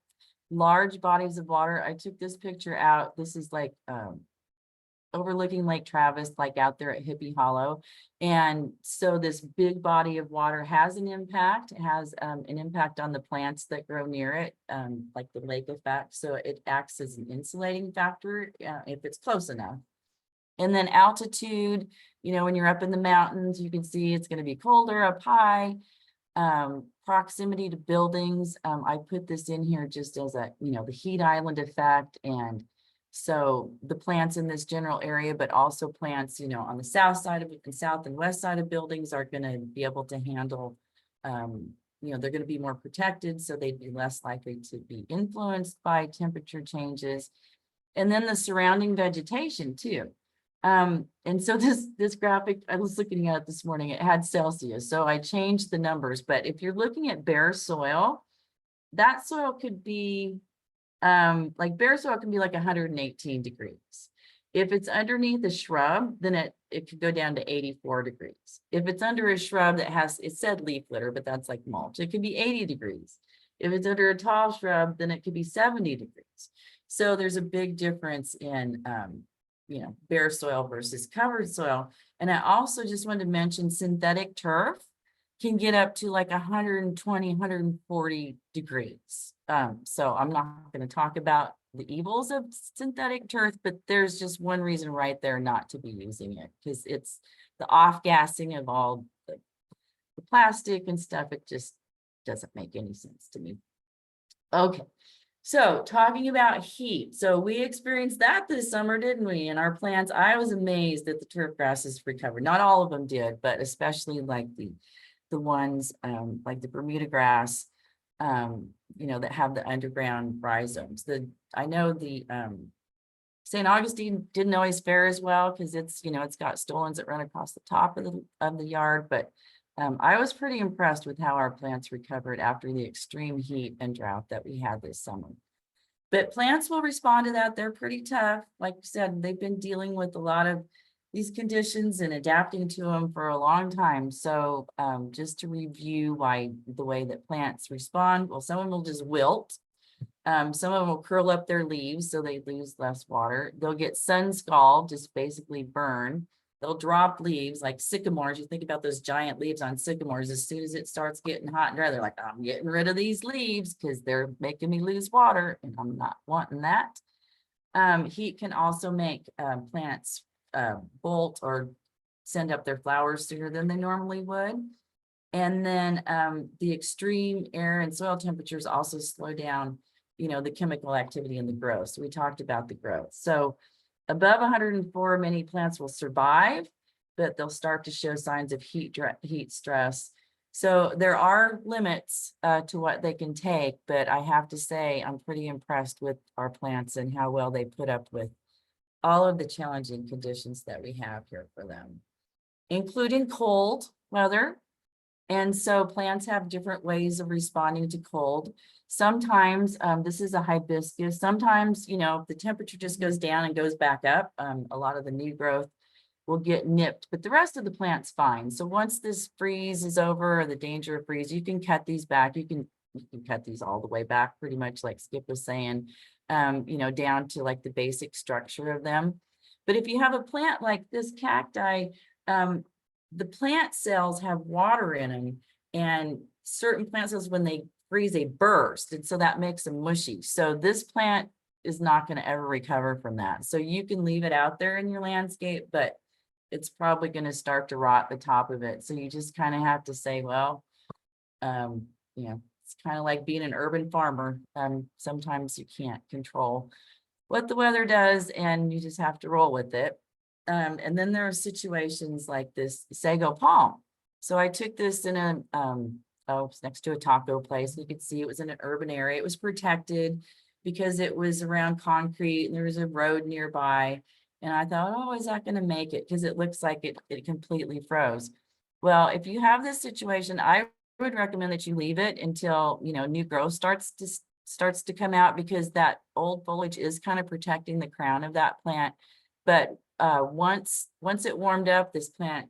Large bodies of water. I took this picture out. This is like overlooking Lake Travis, like out there at Hippie Hollow. And so this big body of water has an impact. It has an impact on the plants that grow near it, like the lake effect. So it acts as an insulating factor if it's close enough. And then altitude, you know, when you're up in the mountains, you can see it's going to be colder up high. Proximity to buildings. I put this in here just as a, you know, the heat island effect. And so the plants in this general area, but also plants, you know, on the south side of it, and south and west side of buildings are going to be able to handle, you know, they're going to be more protected. So they'd be less likely to be influenced by temperature changes. And then the surrounding vegetation too. And so this graphic, I was looking at it this morning, it had Celsius. So I changed the numbers, but if you're looking at bare soil, that soil could be, like bare soil can be like 118 degrees. If it's underneath a shrub, then it could go down to 84 degrees. If it's under a shrub that has, it said leaf litter, but that's like mulch, it could be 80 degrees. If it's under a tall shrub, then it could be 70 degrees. So there's a big difference in, you know, bare soil versus covered soil. And I also just wanted to mention synthetic turf can get up to like 120, 140 degrees. So I'm not going to talk about the evils of synthetic turf, but there's just one reason right there not to be using it, because it's the off-gassing of all the plastic and stuff. It just doesn't make any sense to me. Okay. So talking about heat, so we experienced that this summer, didn't we? In our plants, I was amazed that the turf grasses recovered. Not all of them did, but especially like the ones like the Bermuda grass, you know, that have the underground rhizomes. I know the St. Augustine didn't always fare as well because it's, you know, it's got stolons that run across the top of the yard, but I was pretty impressed with how our plants recovered after the extreme heat and drought that we had this summer. But plants will respond to that. They're pretty tough. Like you said, they've been dealing with a lot of these conditions and adapting to them for a long time. So just to review the way that plants respond, well, some of them will just wilt. Some of them will curl up their leaves so they lose less water. They'll get sun scald, just basically burn. They'll drop leaves like sycamores. You think about those giant leaves on sycamores. As soon as it starts getting hot and dry, they're like, I'm getting rid of these leaves because they're making me lose water, and I'm not wanting that. Heat can also make plants bolt or send up their flowers sooner than they normally would. And then the extreme air and soil temperatures also slow down, the chemical activity in the growth. So we talked about the growth. So above 104, many plants will survive, but they'll start to show signs of heat stress. So there are limits to what they can take, but I have to say I'm pretty impressed with our plants and how well they put up with all of the challenging conditions that we have here for them, including cold weather. And so plants have different ways of responding to cold. Sometimes this is a hibiscus. Sometimes, if the temperature just goes down and goes back up, a lot of the new growth will get nipped, but the rest of the plant's fine. So once this freeze is over, or the danger of freeze, you can cut these back. You can cut these all the way back, pretty much like Skip was saying, down to like the basic structure of them. But if you have a plant like this cacti, the plant cells have water in them, and certain plant cells, when they freeze, they burst. And so that makes them mushy. So this plant is not going to ever recover from that. So you can leave it out there in your landscape, but it's probably going to start to rot the top of it. So you just kind of have to say, well, it's kind of like being an urban farmer. Sometimes you can't control what the weather does, and you just have to roll with it. And then there are situations like this sago palm. So I took this in it's next to a taco place. You could see it was in an urban area. It was protected because it was around concrete and there was a road nearby. And I thought, oh, is that going to make it? Because it looks like it completely froze. Well, if you have this situation, I would recommend that you leave it until, new growth starts to come out, because that old foliage is kind of protecting the crown of that plant. But once it warmed up, this plant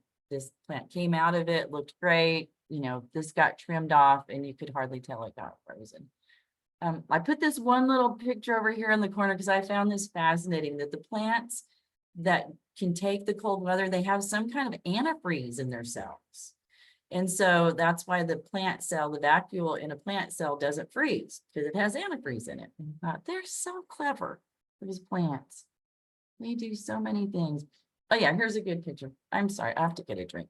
came out of it, looked great. This got trimmed off and you could hardly tell it got frozen. I put this one little picture over here in the corner because I found this fascinating, that the plants that can take the cold weather, they have some kind of antifreeze in their cells. And so that's why the plant cell, the vacuole in a plant cell doesn't freeze, because it has antifreeze in it. And I thought, they're so clever, these plants. They do so many things. Oh yeah, here's a good picture. I'm sorry, I have to get a drink.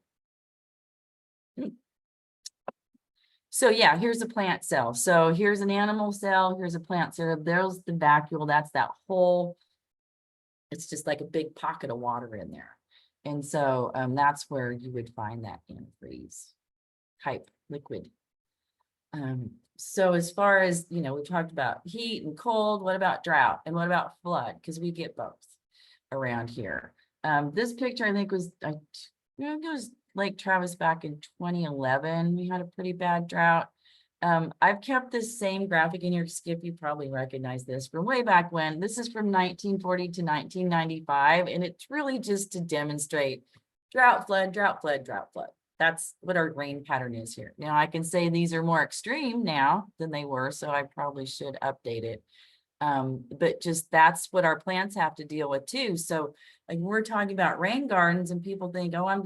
So yeah, here's a plant cell. So here's an animal cell, here's a plant cell. There's the vacuole, that's that whole, it's just like a big pocket of water in there. And so that's where you would find that antifreeze type liquid. So as far as, we talked about heat and cold, what about drought? And what about flood? Because we get both around here. This picture, I think, was, it was Lake Travis back in 2011. We had a pretty bad drought. I've kept this same graphic in here. Skip, you probably recognize this from way back when. This is from 1940 to 1995, and it's really just to demonstrate drought, flood, drought, flood, drought, flood. That's what our rain pattern is here. Now, I can say these are more extreme now than they were, so I probably should update it. But just that's what our plants have to deal with too. So like we're talking about rain gardens, and people think, oh, I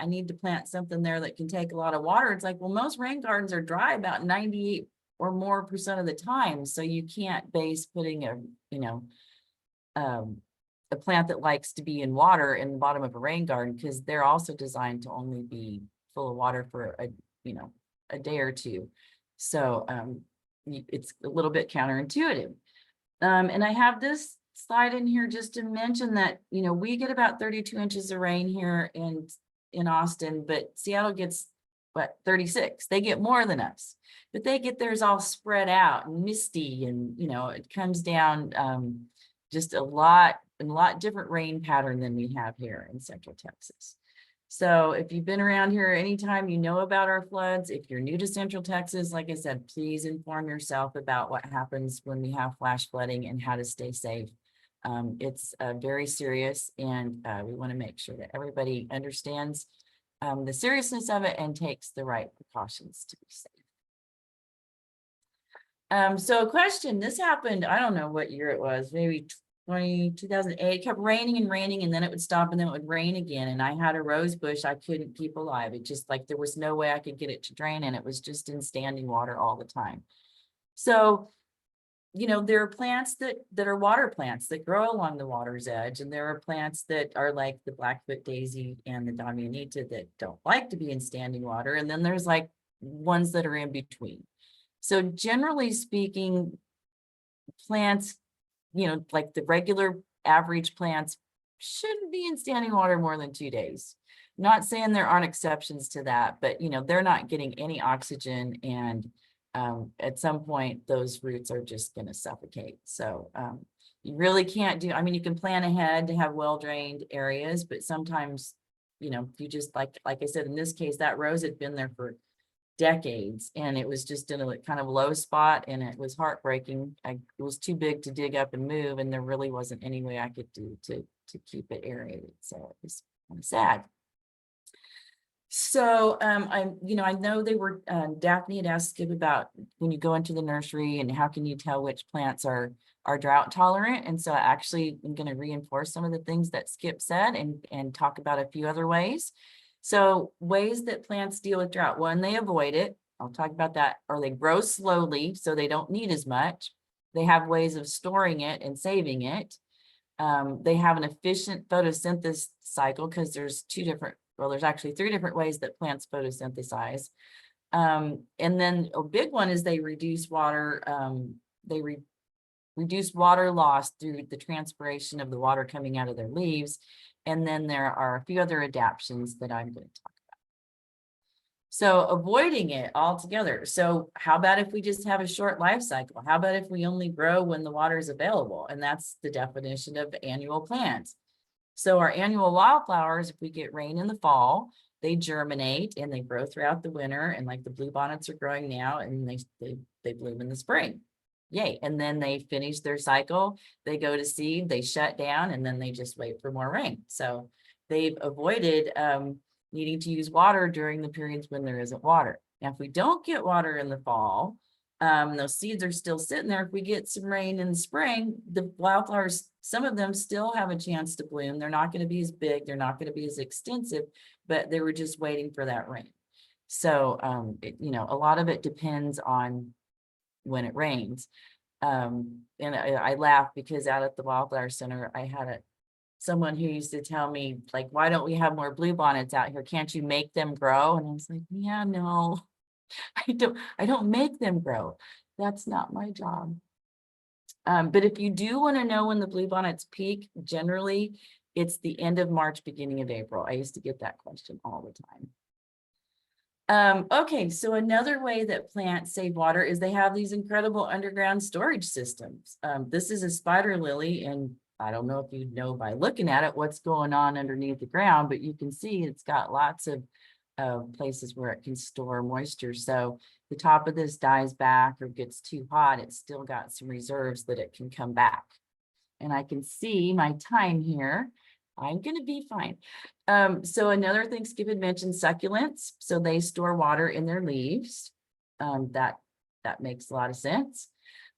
need to plant something there that can take a lot of water. It's like, well, most rain gardens are dry about 98% or more of the time. So you can't base putting a plant that likes to be in water in the bottom of a rain garden, because they're also designed to only be full of water for a day or two. So it's a little bit counterintuitive. And I have this slide in here just to mention that, we get about 32 inches of rain here in Austin, but Seattle gets, 36. They get more than us, but they get theirs all spread out and misty, and, it comes down just a lot different rain pattern than we have here in Central Texas. So if you've been around here anytime, you know about our floods. If you're new to Central Texas, like I said, please inform yourself about what happens when we have flash flooding and how to stay safe. It's very serious, and we want to make sure that everybody understands the seriousness of it and takes the right precautions to be safe. So a question, this happened, I don't know what year it was, maybe 2008. It kept raining and raining, and then it would stop, and then it would rain again. And I had a rose bush I couldn't keep alive. It just, like, there was no way I could get it to drain, and it was just in standing water all the time. So, you know, there are plants that are water plants that grow along the water's edge, and there are plants that are like the Blackfoot daisy and the Damianita that don't like to be in standing water. And then there's like ones that are in between. So generally speaking, plants, you know, like the regular average plants shouldn't be in standing water more than 2 days. Not saying there aren't exceptions to that, but you know, they're not getting any oxygen, and at some point those roots are just going to suffocate. So you really can't do, I mean, you can plan ahead to have well-drained areas, but sometimes, you know, you just, like I said, in this case, that rose had been there for decades, and it was just in a kind of low spot, and it was heartbreaking. It was too big to dig up and move, and there really wasn't any way I could do to keep it aerated. So it was kind of sad. So I know they were, Daphne had asked Skip about when you go into the nursery and how can you tell which plants are drought tolerant. And so I actually am going to reinforce some of the things that Skip said and talk about a few other ways. So ways that plants deal with drought: one, they avoid it. I'll talk about that. Or they grow slowly, so they don't need as much. They have ways of storing it and saving it. They have an efficient photosynthesis cycle, because there's there's actually 3 different ways that plants photosynthesize. And then a big one is they reduce water. Reduce water loss through the transpiration of the water coming out of their leaves. And then there are a few other adaptations that I'm going to talk about. So avoiding it altogether. So how about if we just have a short life cycle? How about if we only grow when the water is available? And that's the definition of annual plants. So our annual wildflowers, if we get rain in the fall, they germinate and they grow throughout the winter. And like the bluebonnets are growing now, and they bloom in the spring. Yay. And then they finish their cycle, they go to seed, they shut down, and then they just wait for more rain. So they've avoided needing to use water during the periods when there isn't water. Now, if we don't get water in the fall, those seeds are still sitting there. If we get some rain in the spring, the wildflowers, some of them still have a chance to bloom. They're not going to be as big, they're not going to be as extensive, but they were just waiting for that rain. So, you know, a lot of it depends on when it rains. And I laugh because out at the Wildflower Center, I had someone who used to tell me, like, why don't we have more bluebonnets out here? Can't you make them grow? And I was like, yeah, no, I don't make them grow. That's not my job. But if you do want to know when the bluebonnets peak, generally it's the end of March, beginning of April. I used to get that question all the time. Okay, so another way that plants save water is they have these incredible underground storage systems. This is a spider lily, and I don't know if you know by looking at it what's going on underneath the ground, but you can see it's got lots of places where it can store moisture. So the top of this dies back or gets too hot, it's still got some reserves that it can come back. And I can see my time here. I'm going to be fine. So another thing Skip had mentioned, succulents. So they store water in their leaves. That makes a lot of sense.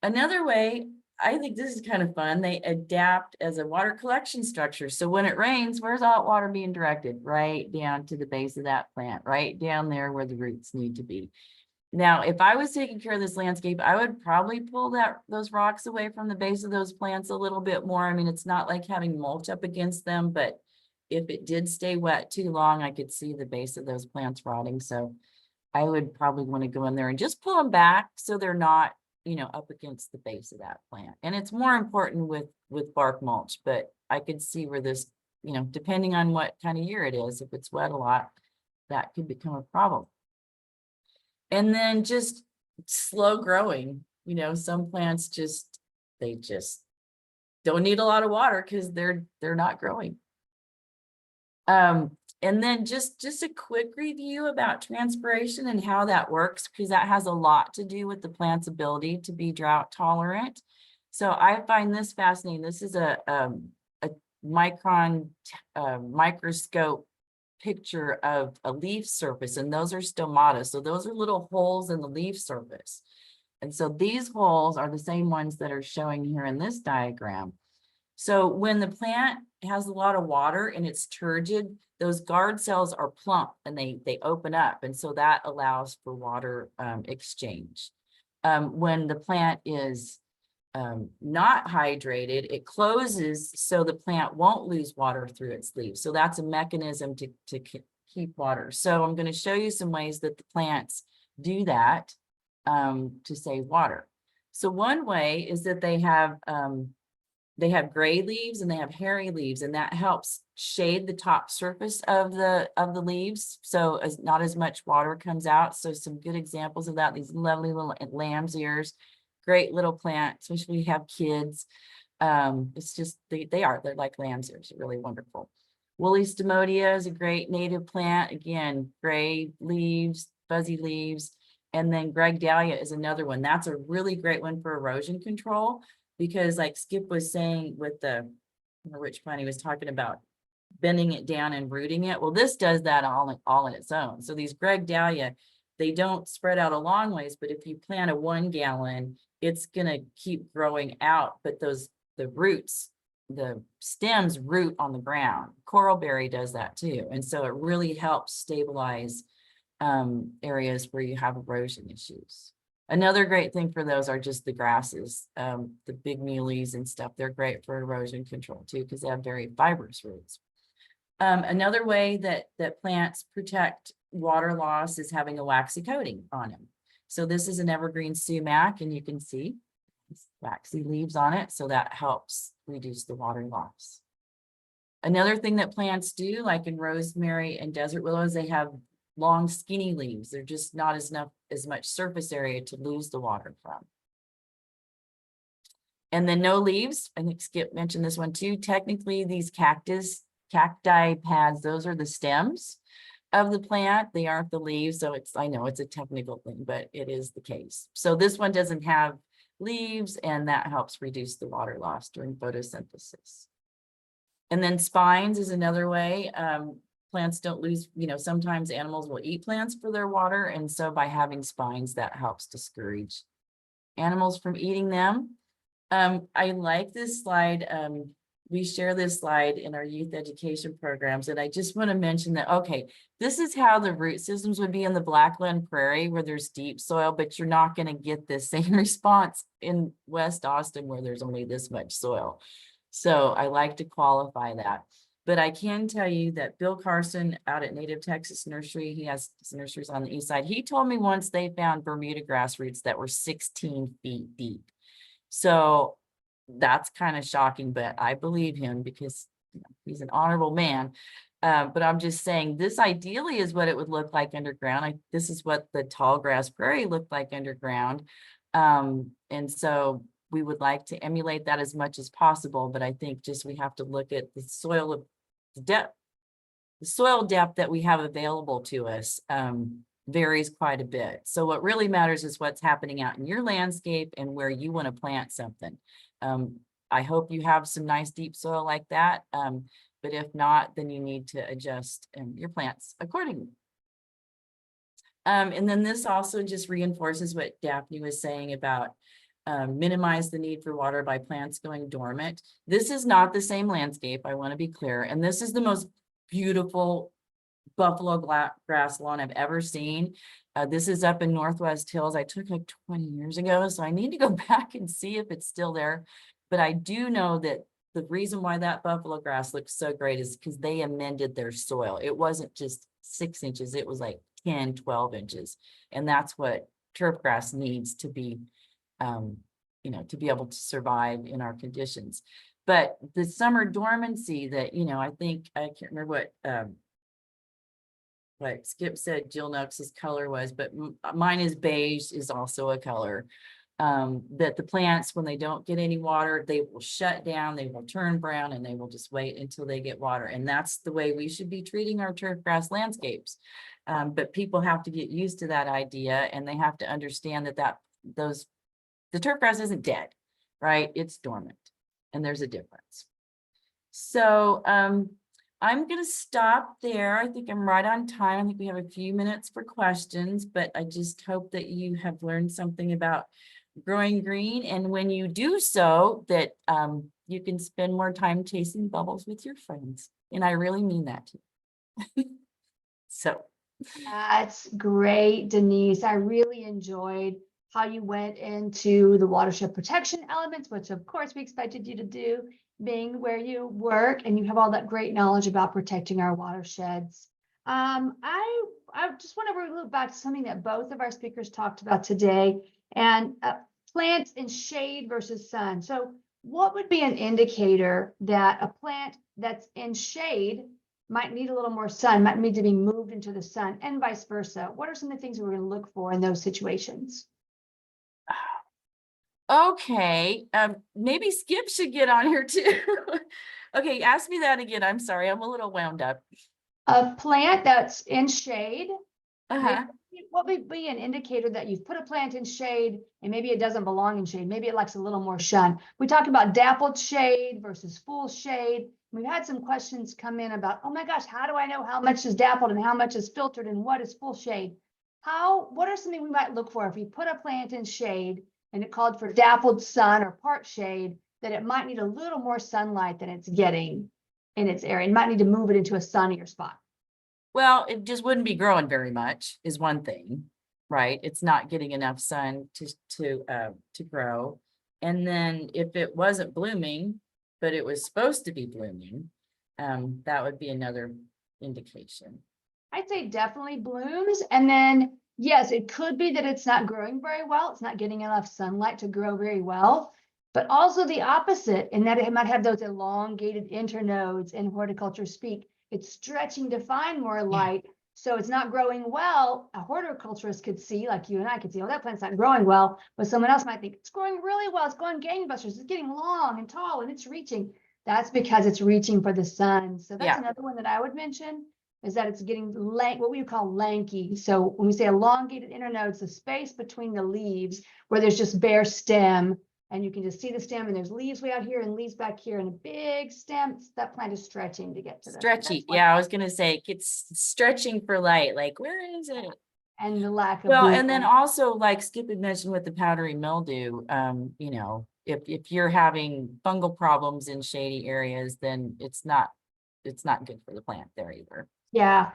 Another way, I think this is kind of fun, they adapt as a water collection structure. So when it rains, where's all that water being directed? Right down to the base of that plant, right down there where the roots need to be. Now, if I was taking care of this landscape, I would probably pull those rocks away from the base of those plants a little bit more. I mean, it's not like having mulch up against them, but if it did stay wet too long, I could see the base of those plants rotting. So I would probably want to go in there and just pull them back so they're not, you know, up against the base of that plant. And it's more important with bark mulch, but I could see where this, you know, depending on what kind of year it is, if it's wet a lot, that could become a problem. And then just slow growing, you know, some plants they just don't need a lot of water because they're not growing. And then just a quick review about transpiration and how that works, because that has a lot to do with the plant's ability to be drought tolerant. So I find this fascinating. This is a micron microscope picture of a leaf surface, and those are stomata. So those are little holes in the leaf surface. And so these holes are the same ones that are showing here in this diagram. So when the plant has a lot of water and it's turgid, those guard cells are plump and they open up. And so that allows for water exchange. When the plant is not hydrated, it closes so the plant won't lose water through its leaves. So that's a mechanism to keep water. So I'm going to show you some ways that the plants do that to save water. So one way is that they have gray leaves and they have hairy leaves, and that helps shade the top surface of the leaves, so as not as much water comes out. So some good examples of that, these lovely little lamb's ears, great little plant, especially if you have kids. It's just they're like lamb's ears, really wonderful. Woolly stomodia is a great native plant, again, gray leaves, fuzzy leaves. And then Greg Dahlia is another one. That's a really great one for erosion control, because like Skip was saying with which plant he was talking about, bending it down and rooting it. Well, this does that all on its own. So these Greg Dahlia, they don't spread out a long ways, but if you plant a 1 gallon, it's gonna keep growing out. But the roots, the stems root on the ground. Coralberry does that too. And so it really helps stabilize areas where you have erosion issues. Another great thing for those are just the grasses, the big muleys and stuff. They're great for erosion control too, because they have very fibrous roots. Another way that plants protect water loss is having a waxy coating on them. So this is an evergreen sumac, and you can see waxy leaves on it. So that helps reduce the water loss. Another thing that plants do, like in rosemary and desert willows, they have long skinny leaves. They're just not as much surface area to lose the water from. And then no leaves. I think Skip mentioned this one too. Technically, these cacti pads, those are the stems of the plant. They aren't the leaves. So I know it's a technical thing, but it is the case. So this one doesn't have leaves, and that helps reduce the water loss during photosynthesis. And then spines is another way. Plants don't lose, sometimes animals will eat plants for their water. And so by having spines, that helps discourage animals from eating them. I like this slide. We share this slide in our youth education programs. And I just want to mention that, okay, this is how the root systems would be in the Blackland Prairie where there's deep soil, but you're not going to get the same response in West Austin where there's only this much soil. So I like to qualify that. But I can tell you that Bill Carson out at Native Texas Nursery, he has nurseries on the east side. He told me once they found Bermuda grass roots that were 16 feet deep. So that's kind of shocking, but I believe him because he's an honorable man. But I'm just saying this ideally is what it would look like underground. This is what the tall grass prairie looked like underground. And so we would like to emulate that as much as possible, but I think just we have to look at the soil depth. The soil depth that we have available to us varies quite a bit. So what really matters is what's happening out in your landscape and where you want to plant something. I hope you have some nice deep soil like that, but if not, then you need to adjust your plants accordingly. And then this also just reinforces what Daphne was saying about minimize the need for water by plants going dormant. This is not the same landscape, I want to be clear. And this is the most beautiful buffalo grass lawn I've ever seen. This is up in Northwest Hills. I took like 20 years ago, so I need to go back and see if it's still there. But I do know that the reason why that buffalo grass looks so great is because they amended their soil. It wasn't just 6 inches, it was like 10, 12 inches. And that's what turf grass needs to be to be able to survive in our conditions. But the summer dormancy that, I think, I can't remember what Skip said Jill Knox's color was, but mine is beige is also a color. that the plants, when they don't get any water, they will shut down, they will turn brown, and they will just wait until they get water. And that's the way we should be treating our turf grass landscapes. But people have to get used to that idea, and they have to understand that the turf grass isn't dead, right? It's dormant, and there's a difference. So I'm going to stop there. I think I'm right on time. I think we have a few minutes for questions, but I just hope that you have learned something about growing green. And when you do so, that you can spend more time chasing bubbles with your friends. And I really mean that too. So. That's great, Denise. I really enjoyed how you went into the watershed protection elements, which of course we expected you to do, being where you work and you have all that great knowledge about protecting our watersheds. I just want to look back to something that both of our speakers talked about today, and plants in shade versus sun. So what would be an indicator that a plant that's in shade might need a little more sun, might need to be moved into the sun, and vice versa? What are some of the things we're going to look for in those situations? Okay, maybe Skip should get on here too. Okay, ask me that again. I'm sorry, I'm a little wound up. A plant that's in shade, Uh-huh. what would be an indicator that you've put a plant in shade and maybe it doesn't belong in shade? Maybe it likes a little more sun. We talked about dappled shade versus full shade. We've had some questions come in about, oh my gosh, how do I know how much is dappled and how much is filtered and what is full shade? What are something we might look for if we put a plant in shade and it called for dappled sun or part shade, that it might need a little more sunlight than it's getting in its area? It might need to move it into a sunnier spot. Well, it just wouldn't be growing very much is one thing, right? It's not getting enough sun to grow. And then if it wasn't blooming, but it was supposed to be blooming, that would be another indication. I'd say definitely blooms. And then, yes, it could be that it's not growing very well. It's not getting enough sunlight to grow very well, but also the opposite in that it might have those elongated internodes in horticulture speak. It's stretching to find more light. So it's not growing well. A horticulturist could see, like you and I could see, oh, that plant's not growing well, but someone else might think it's growing really well. It's going gangbusters. It's getting long and tall and it's reaching. That's because it's reaching for the sun. So that's another one that I would mention, is that it's getting what we call lanky. So when we say elongated internodes, the space between the leaves where there's just bare stem, and you can just see the stem, and there's leaves way out here and leaves back here, and a big stem. That plant is stretching to get to the stretchy. Yeah, I was gonna say it's stretching for light. Like, where is it? And the lack of well, and then also, like Skip had mentioned with the powdery mildew, you know, if you're having fungal problems in shady areas, then it's not good for the plant there either. Yeah.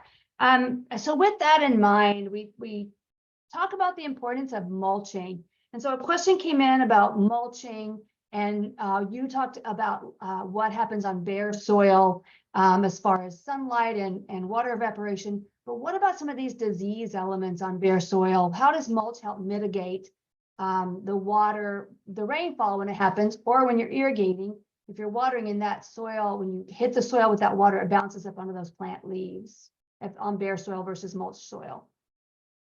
So with that in mind, we talk about the importance of mulching. And so a question came in about mulching, and you talked about what happens on bare soil as far as sunlight and water evaporation. But what about some of these disease elements on bare soil? How does mulch help mitigate the rainfall when it happens, or when you're irrigating? If you're watering in that soil, when you hit the soil with that water, it bounces up onto those plant leaves on bare soil versus mulch soil.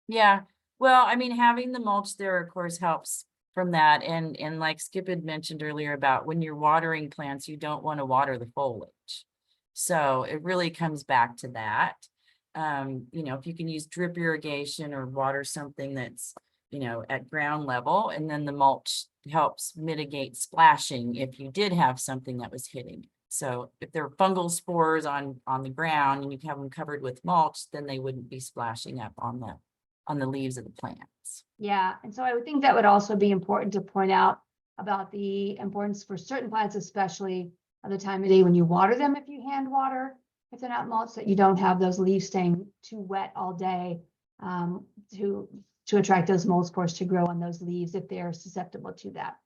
Yeah. Well, I mean, having the mulch there, of course, helps from that. And like Skip had mentioned earlier about when you're watering plants, you don't want to water the foliage. So it really comes back to that. You know, if you can use drip irrigation or water something that's, you know, at ground level, and then the mulch helps mitigate splashing if you did have something that was hitting. So if there are fungal spores on the ground and you have them covered with mulch, then they wouldn't be splashing up on the leaves of the plants. Yeah, and so I would think that would also be important to point out about the importance for certain plants, especially at the time of day when you water them. If you hand water, if they're not mulched, that you don't have those leaves staying too wet all day to attract those mold spores to grow on those leaves if they're susceptible to that.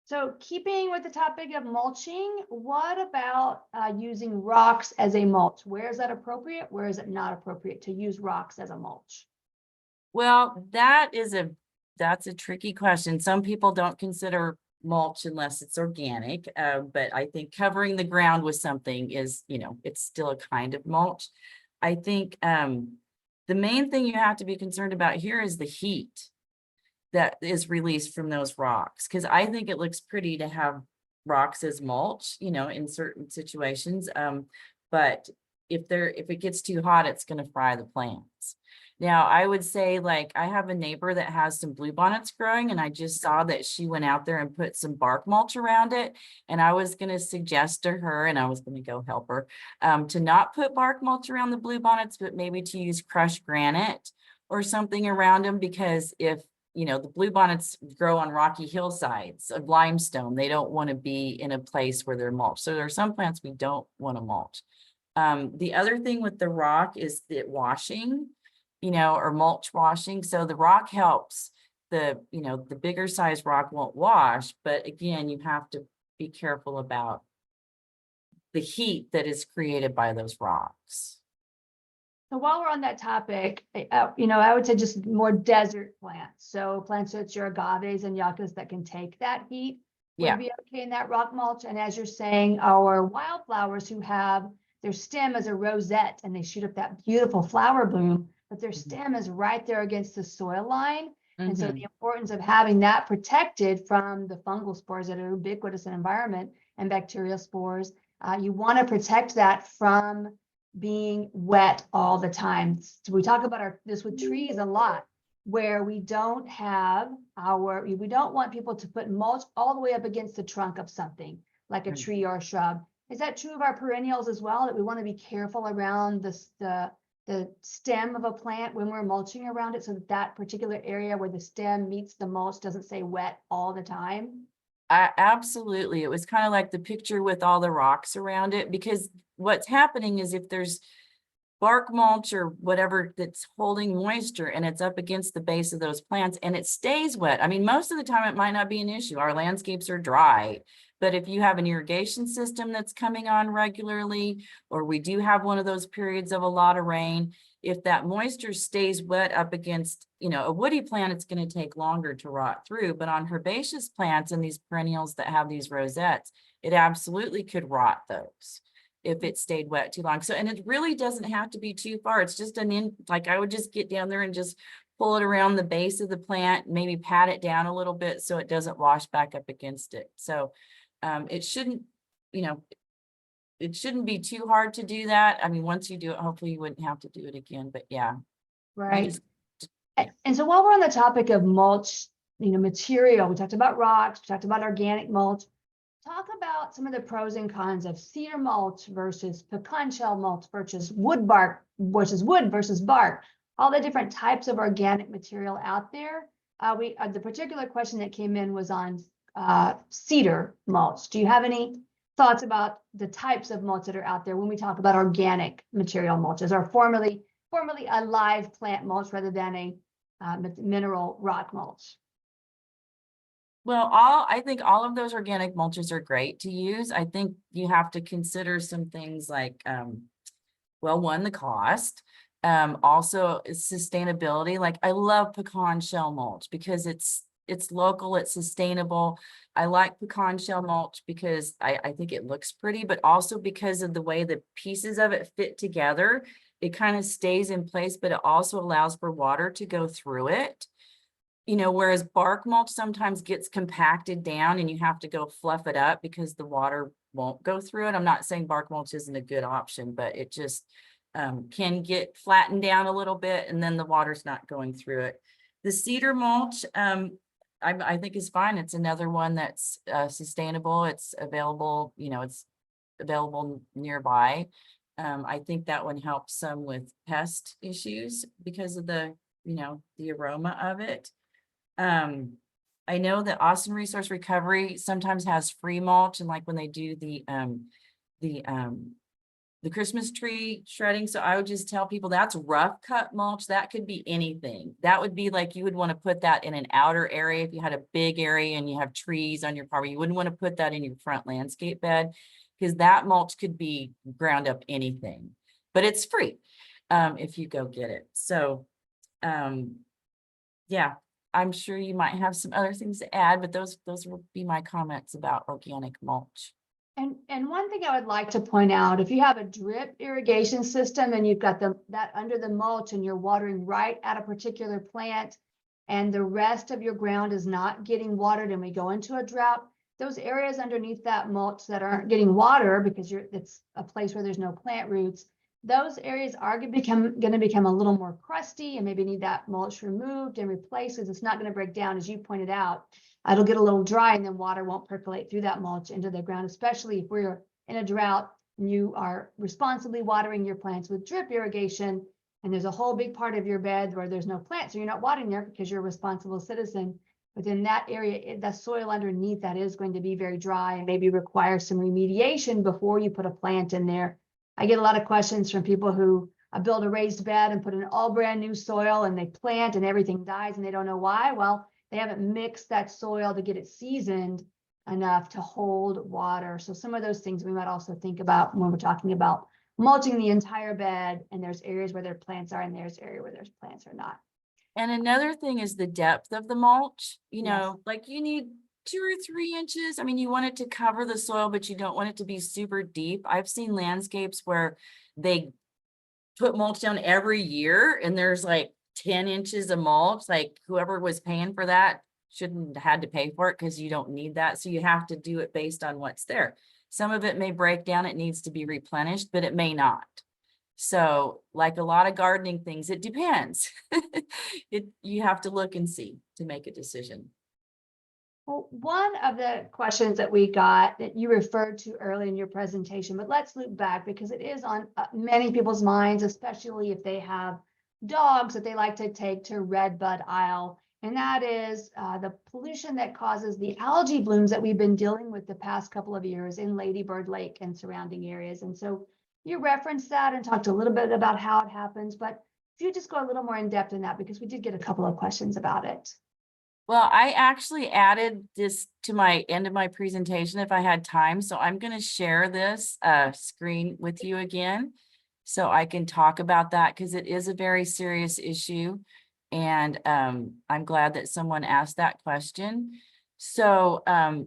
So keeping with the topic of mulching, what about using rocks as a mulch? Where is that appropriate? Where is it not appropriate to use rocks as a mulch? Well, that's a tricky question. Some people don't consider mulch unless it's organic, but I think covering the ground with something is, you know, it's still a kind of mulch. I think the main thing you have to be concerned about here is the heat. that is released from those rocks. Cause I think it looks pretty to have rocks as mulch, in certain situations. But if it gets too hot, it's gonna fry the plants. Now, I would say, like, I have a neighbor that has some bluebonnets growing, and I just saw that she went out there and put some bark mulch around it. And I was gonna suggest to her, and I was gonna go help her, to not put bark mulch around the bluebonnets, but maybe to use crushed granite or something around them, because if the bluebonnets grow on rocky hillsides of limestone, they don't want to be in a place where they're mulched. So there are some plants we don't want to mulch. The other thing with the rock is the washing, or mulch washing. So the rock helps. The bigger size rock won't wash, but again, you have to be careful about the heat that is created by those rocks. So while we're on that topic, I would say just more desert plants. So plants such as your agaves and yuccas that can take that heat Yeah. would be okay in that rock mulch. And as you're saying, our wildflowers who have their stem as a rosette and they shoot up that beautiful flower bloom, but their stem is right there against the soil line. And so the importance of having that protected from the fungal spores that are ubiquitous in environment and bacterial spores, you want to protect that from being wet all the time. So we talk about this with trees a lot, where we don't want people to put mulch all the way up against the trunk of something like a tree or a shrub. Is that true of our perennials as well, that we want to be careful around the stem of a plant when we're mulching around it, so that particular area where the stem meets the mulch doesn't stay wet all the time? Absolutely. It was kind of like the picture with all the rocks around it, because what's happening is if there's bark mulch or whatever that's holding moisture and it's up against the base of those plants and it stays wet. I mean, most of the time it might not be an issue. Our landscapes are dry, but if you have an irrigation system that's coming on regularly, or we do have one of those periods of a lot of rain, if that moisture stays wet up against, a woody plant, it's going to take longer to rot through. But on herbaceous plants and these perennials that have these rosettes, it absolutely could rot those if it stayed wet too long. So, and it really doesn't have to be too far. It's just like I would just get down there and just pull it around the base of the plant, maybe pat it down a little bit so it doesn't wash back up against it. So it shouldn't be too hard to do that. I mean, once you do it, hopefully you wouldn't have to do it again, but yeah. Right. And so while we're on the topic of mulch, material, we talked about rocks, we talked about organic mulch. Talk about some of the pros and cons of cedar mulch versus pecan shell mulch versus wood versus bark, all the different types of organic material out there. The particular question that came in was on cedar mulch. Do you have any thoughts about the types of mulch that are out there when we talk about organic material mulches, or formerly a live plant mulch rather than a mineral rock mulch? Well, I think all of those organic mulches are great to use. I think you have to consider some things like, one, the cost. Also sustainability. Like, I love pecan shell mulch because it's local, it's sustainable. I like pecan shell mulch because I think it looks pretty, but also because of the way the pieces of it fit together, it kind of stays in place, but it also allows for water to go through it. Whereas bark mulch sometimes gets compacted down and you have to go fluff it up because the water won't go through it. I'm not saying bark mulch isn't a good option, but it just can get flattened down a little bit and then the water's not going through it. The cedar mulch, I think is fine. It's another one that's sustainable. It's available, it's available nearby. I think that one helps some with pest issues because of the aroma of it. I know that Austin Resource Recovery sometimes has free mulch, and like when they do the Christmas tree shredding. So I would just tell people that's rough cut mulch. That could be anything. That would be like, you would want to put that in an outer area. If you had a big area and you have trees on your property, you wouldn't want to put that in your front landscape bed, because that mulch could be ground up anything, but it's free if you go get it. So yeah, I'm sure you might have some other things to add, but those would be my comments about organic mulch. And one thing I would like to point out, if you have a drip irrigation system and you've got that under the mulch and you're watering right at a particular plant, and the rest of your ground is not getting watered and we go into a drought, those areas underneath that mulch that aren't getting water because it's a place where there's no plant roots, those areas are going to become a little more crusty and maybe need that mulch removed and replaced because it's not going to break down, as you pointed out. It'll get a little dry and then water won't percolate through that mulch into the ground, especially if we're in a drought and you are responsibly watering your plants with drip irrigation and there's a whole big part of your bed where there's no plants, so you're not watering there because you're a responsible citizen. Within that area, the soil underneath that is going to be very dry and maybe require some remediation before you put a plant in there. I get a lot of questions from people who build a raised bed and put in all brand new soil and they plant and everything dies and they don't know why. Well, they haven't mixed that soil to get it seasoned enough to hold water. So some of those things we might also think about when we're talking about mulching the entire bed, and there's areas where their plants are and there's area where there's plants are not. And another thing is the depth of the mulch, you Yes. know, like you need 2 or 3 inches. I mean, you want it to cover the soil, but you don't want it to be super deep. I've seen landscapes where they put mulch down every year and there's like 10 inches of mulch, like whoever was paying for that shouldn't have had to pay for it because you don't need that. So you have to do it based on what's there. Some of it may break down, it needs to be replenished, but it may not. So like a lot of gardening things, it depends. You have to look and see to make a decision. Well, one of the questions that we got that you referred to early in your presentation, but let's loop back because it is on many people's minds, especially if they have dogs that they like to take to Redbud Isle. And that is the pollution that causes the algae blooms that we've been dealing with the past couple of years in Lady Bird Lake and surrounding areas. And so you referenced that and talked a little bit about how it happens, but if you just go a little more in depth in that, because we did get a couple of questions about it. Well, I actually added this to my end of my presentation if I had time. So I'm going to share this screen with you again so I can talk about that because it is a very serious issue. And I'm glad that someone asked that question. So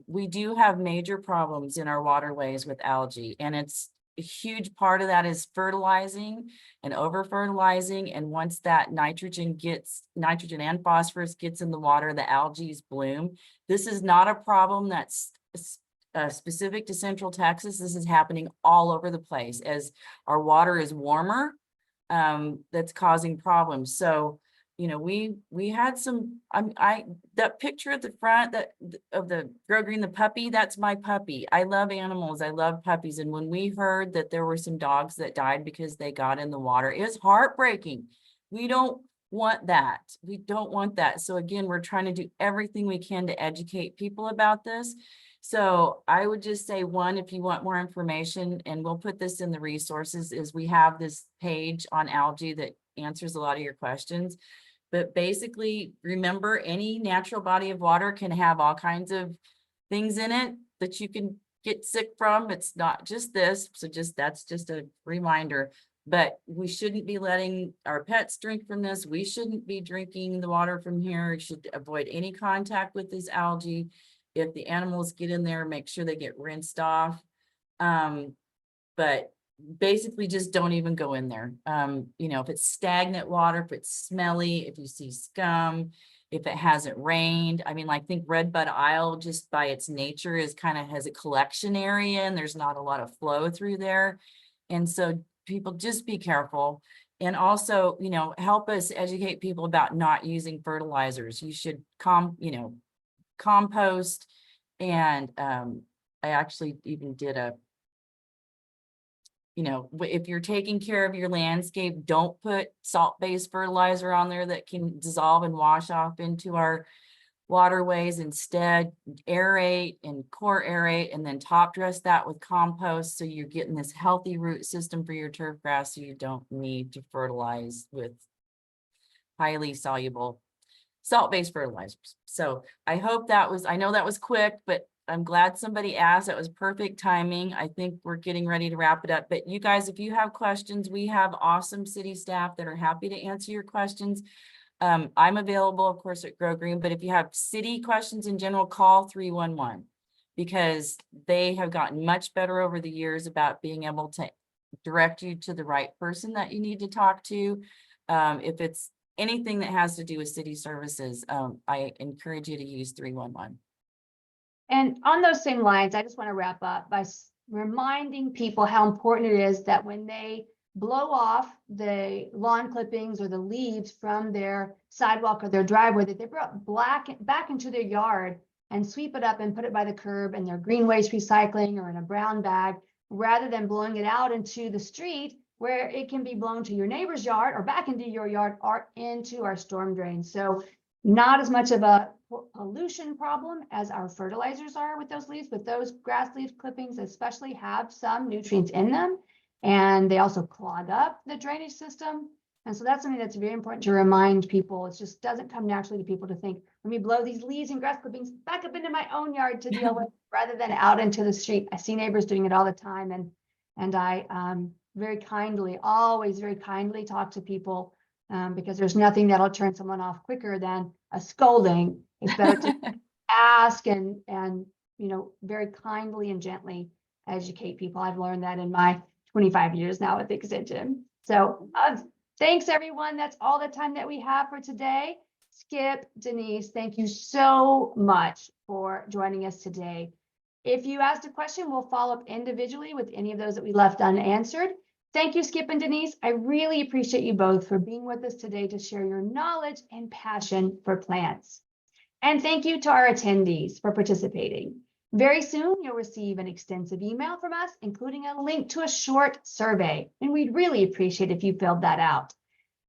we do have major problems in our waterways with algae, and it's a huge part of that is fertilizing and over fertilizing. And once that nitrogen and phosphorus gets in the water, the algae bloom. This is not a problem that's specific to Central Texas. This is happening all over the place as our water is warmer. That's causing problems. So, you know, we had some, that picture at the front of the Grow Green, the puppy, that's my puppy. I love animals. I love puppies. And when we heard that there were some dogs that died because they got in the water, it was heartbreaking. We don't want that. We don't want that. So again, we're trying to do everything we can to educate people about this. So I would just say, one, if you want more information, and we'll put this in the resources, is we have this page on algae that answers a lot of your questions. But basically, remember, any natural body of water can have all kinds of things in it that you can get sick from. It's not just this. So that's just a reminder. But we shouldn't be letting our pets drink from this. We shouldn't be drinking the water from here. You should avoid any contact with this algae. If the animals get in there, make sure they get rinsed off. But basically just don't even go in there. You know, if it's stagnant water, if it's smelly, if you see scum, if it hasn't rained. I mean, I think Redbud Isle, just by its nature, is kind of has a collection area and there's not a lot of flow through there. And so people just be careful. And also, you know, help us educate people about not using fertilizers. You should compost. And I actually even did a, you know, if you're taking care of your landscape, don't put salt-based fertilizer on there that can dissolve and wash off into our waterways. Instead, aerate and core aerate, and then top dress that with compost. So you're getting this healthy root system for your turf grass. So you don't need to fertilize with highly soluble salt-based fertilizers. So I hope that was, I know that was quick, but I'm glad somebody asked. It was perfect timing. I think we're getting ready to wrap it up. But you guys, if you have questions, we have awesome city staff that are happy to answer your questions. I'm available, of course, at Grow Green, but if you have city questions in general, call 311 because they have gotten much better over the years about being able to direct you to the right person that you need to talk to. If it's anything that has to do with city services, I encourage you to use 311. And on those same lines, I just want to wrap up by reminding people how important it is that when they blow off the lawn clippings or the leaves from their sidewalk or their driveway, that they brought back into their yard and sweep it up and put it by the curb in their green waste recycling or in a brown bag, rather than blowing it out into the street where it can be blown to your neighbor's yard or back into your yard or into our storm drain. So not as much of a pollution problem as our fertilizers are with those leaves, but those grass leaf clippings especially have some nutrients in them, and they also clog up the drainage system. And so that's something that's very important to remind people. It just doesn't come naturally to people to think, let me blow these leaves and grass clippings back up into my own yard to deal with, rather than out into the street. I see neighbors doing it all the time, and I very kindly, always very kindly talk to people, because there's nothing that'll turn someone off quicker than a scolding. It's better to ask and very kindly and gently educate people. I've learned that in my 25 years now at the extension. So thanks everyone. That's all the time that we have for today. Skip, Denise, thank you so much for joining us today. If you asked a question, we'll follow up individually with any of those that we left unanswered. Thank you, Skip and Denise. I really appreciate you both for being with us today to share your knowledge and passion for plants. And thank you to our attendees for participating. Very soon, you'll receive an extensive email from us, including a link to a short survey, and we'd really appreciate if you filled that out.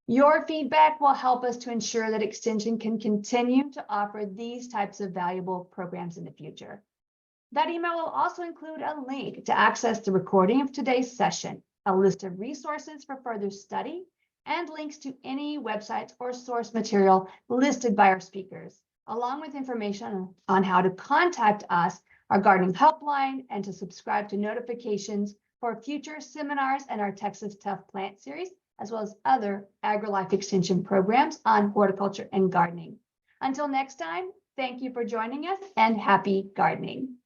Your feedback will help us to ensure that Extension can continue to offer these types of valuable programs in the future. That email will also include a link to access the recording of today's session, a list of resources for further study, and links to any websites or source material listed by our speakers, along with information on how to contact us, our gardening helpline, and to subscribe to notifications for future seminars and our Texas Tough Plant series, as well as other AgriLife Extension programs on horticulture and gardening. Until next time, thank you for joining us and happy gardening.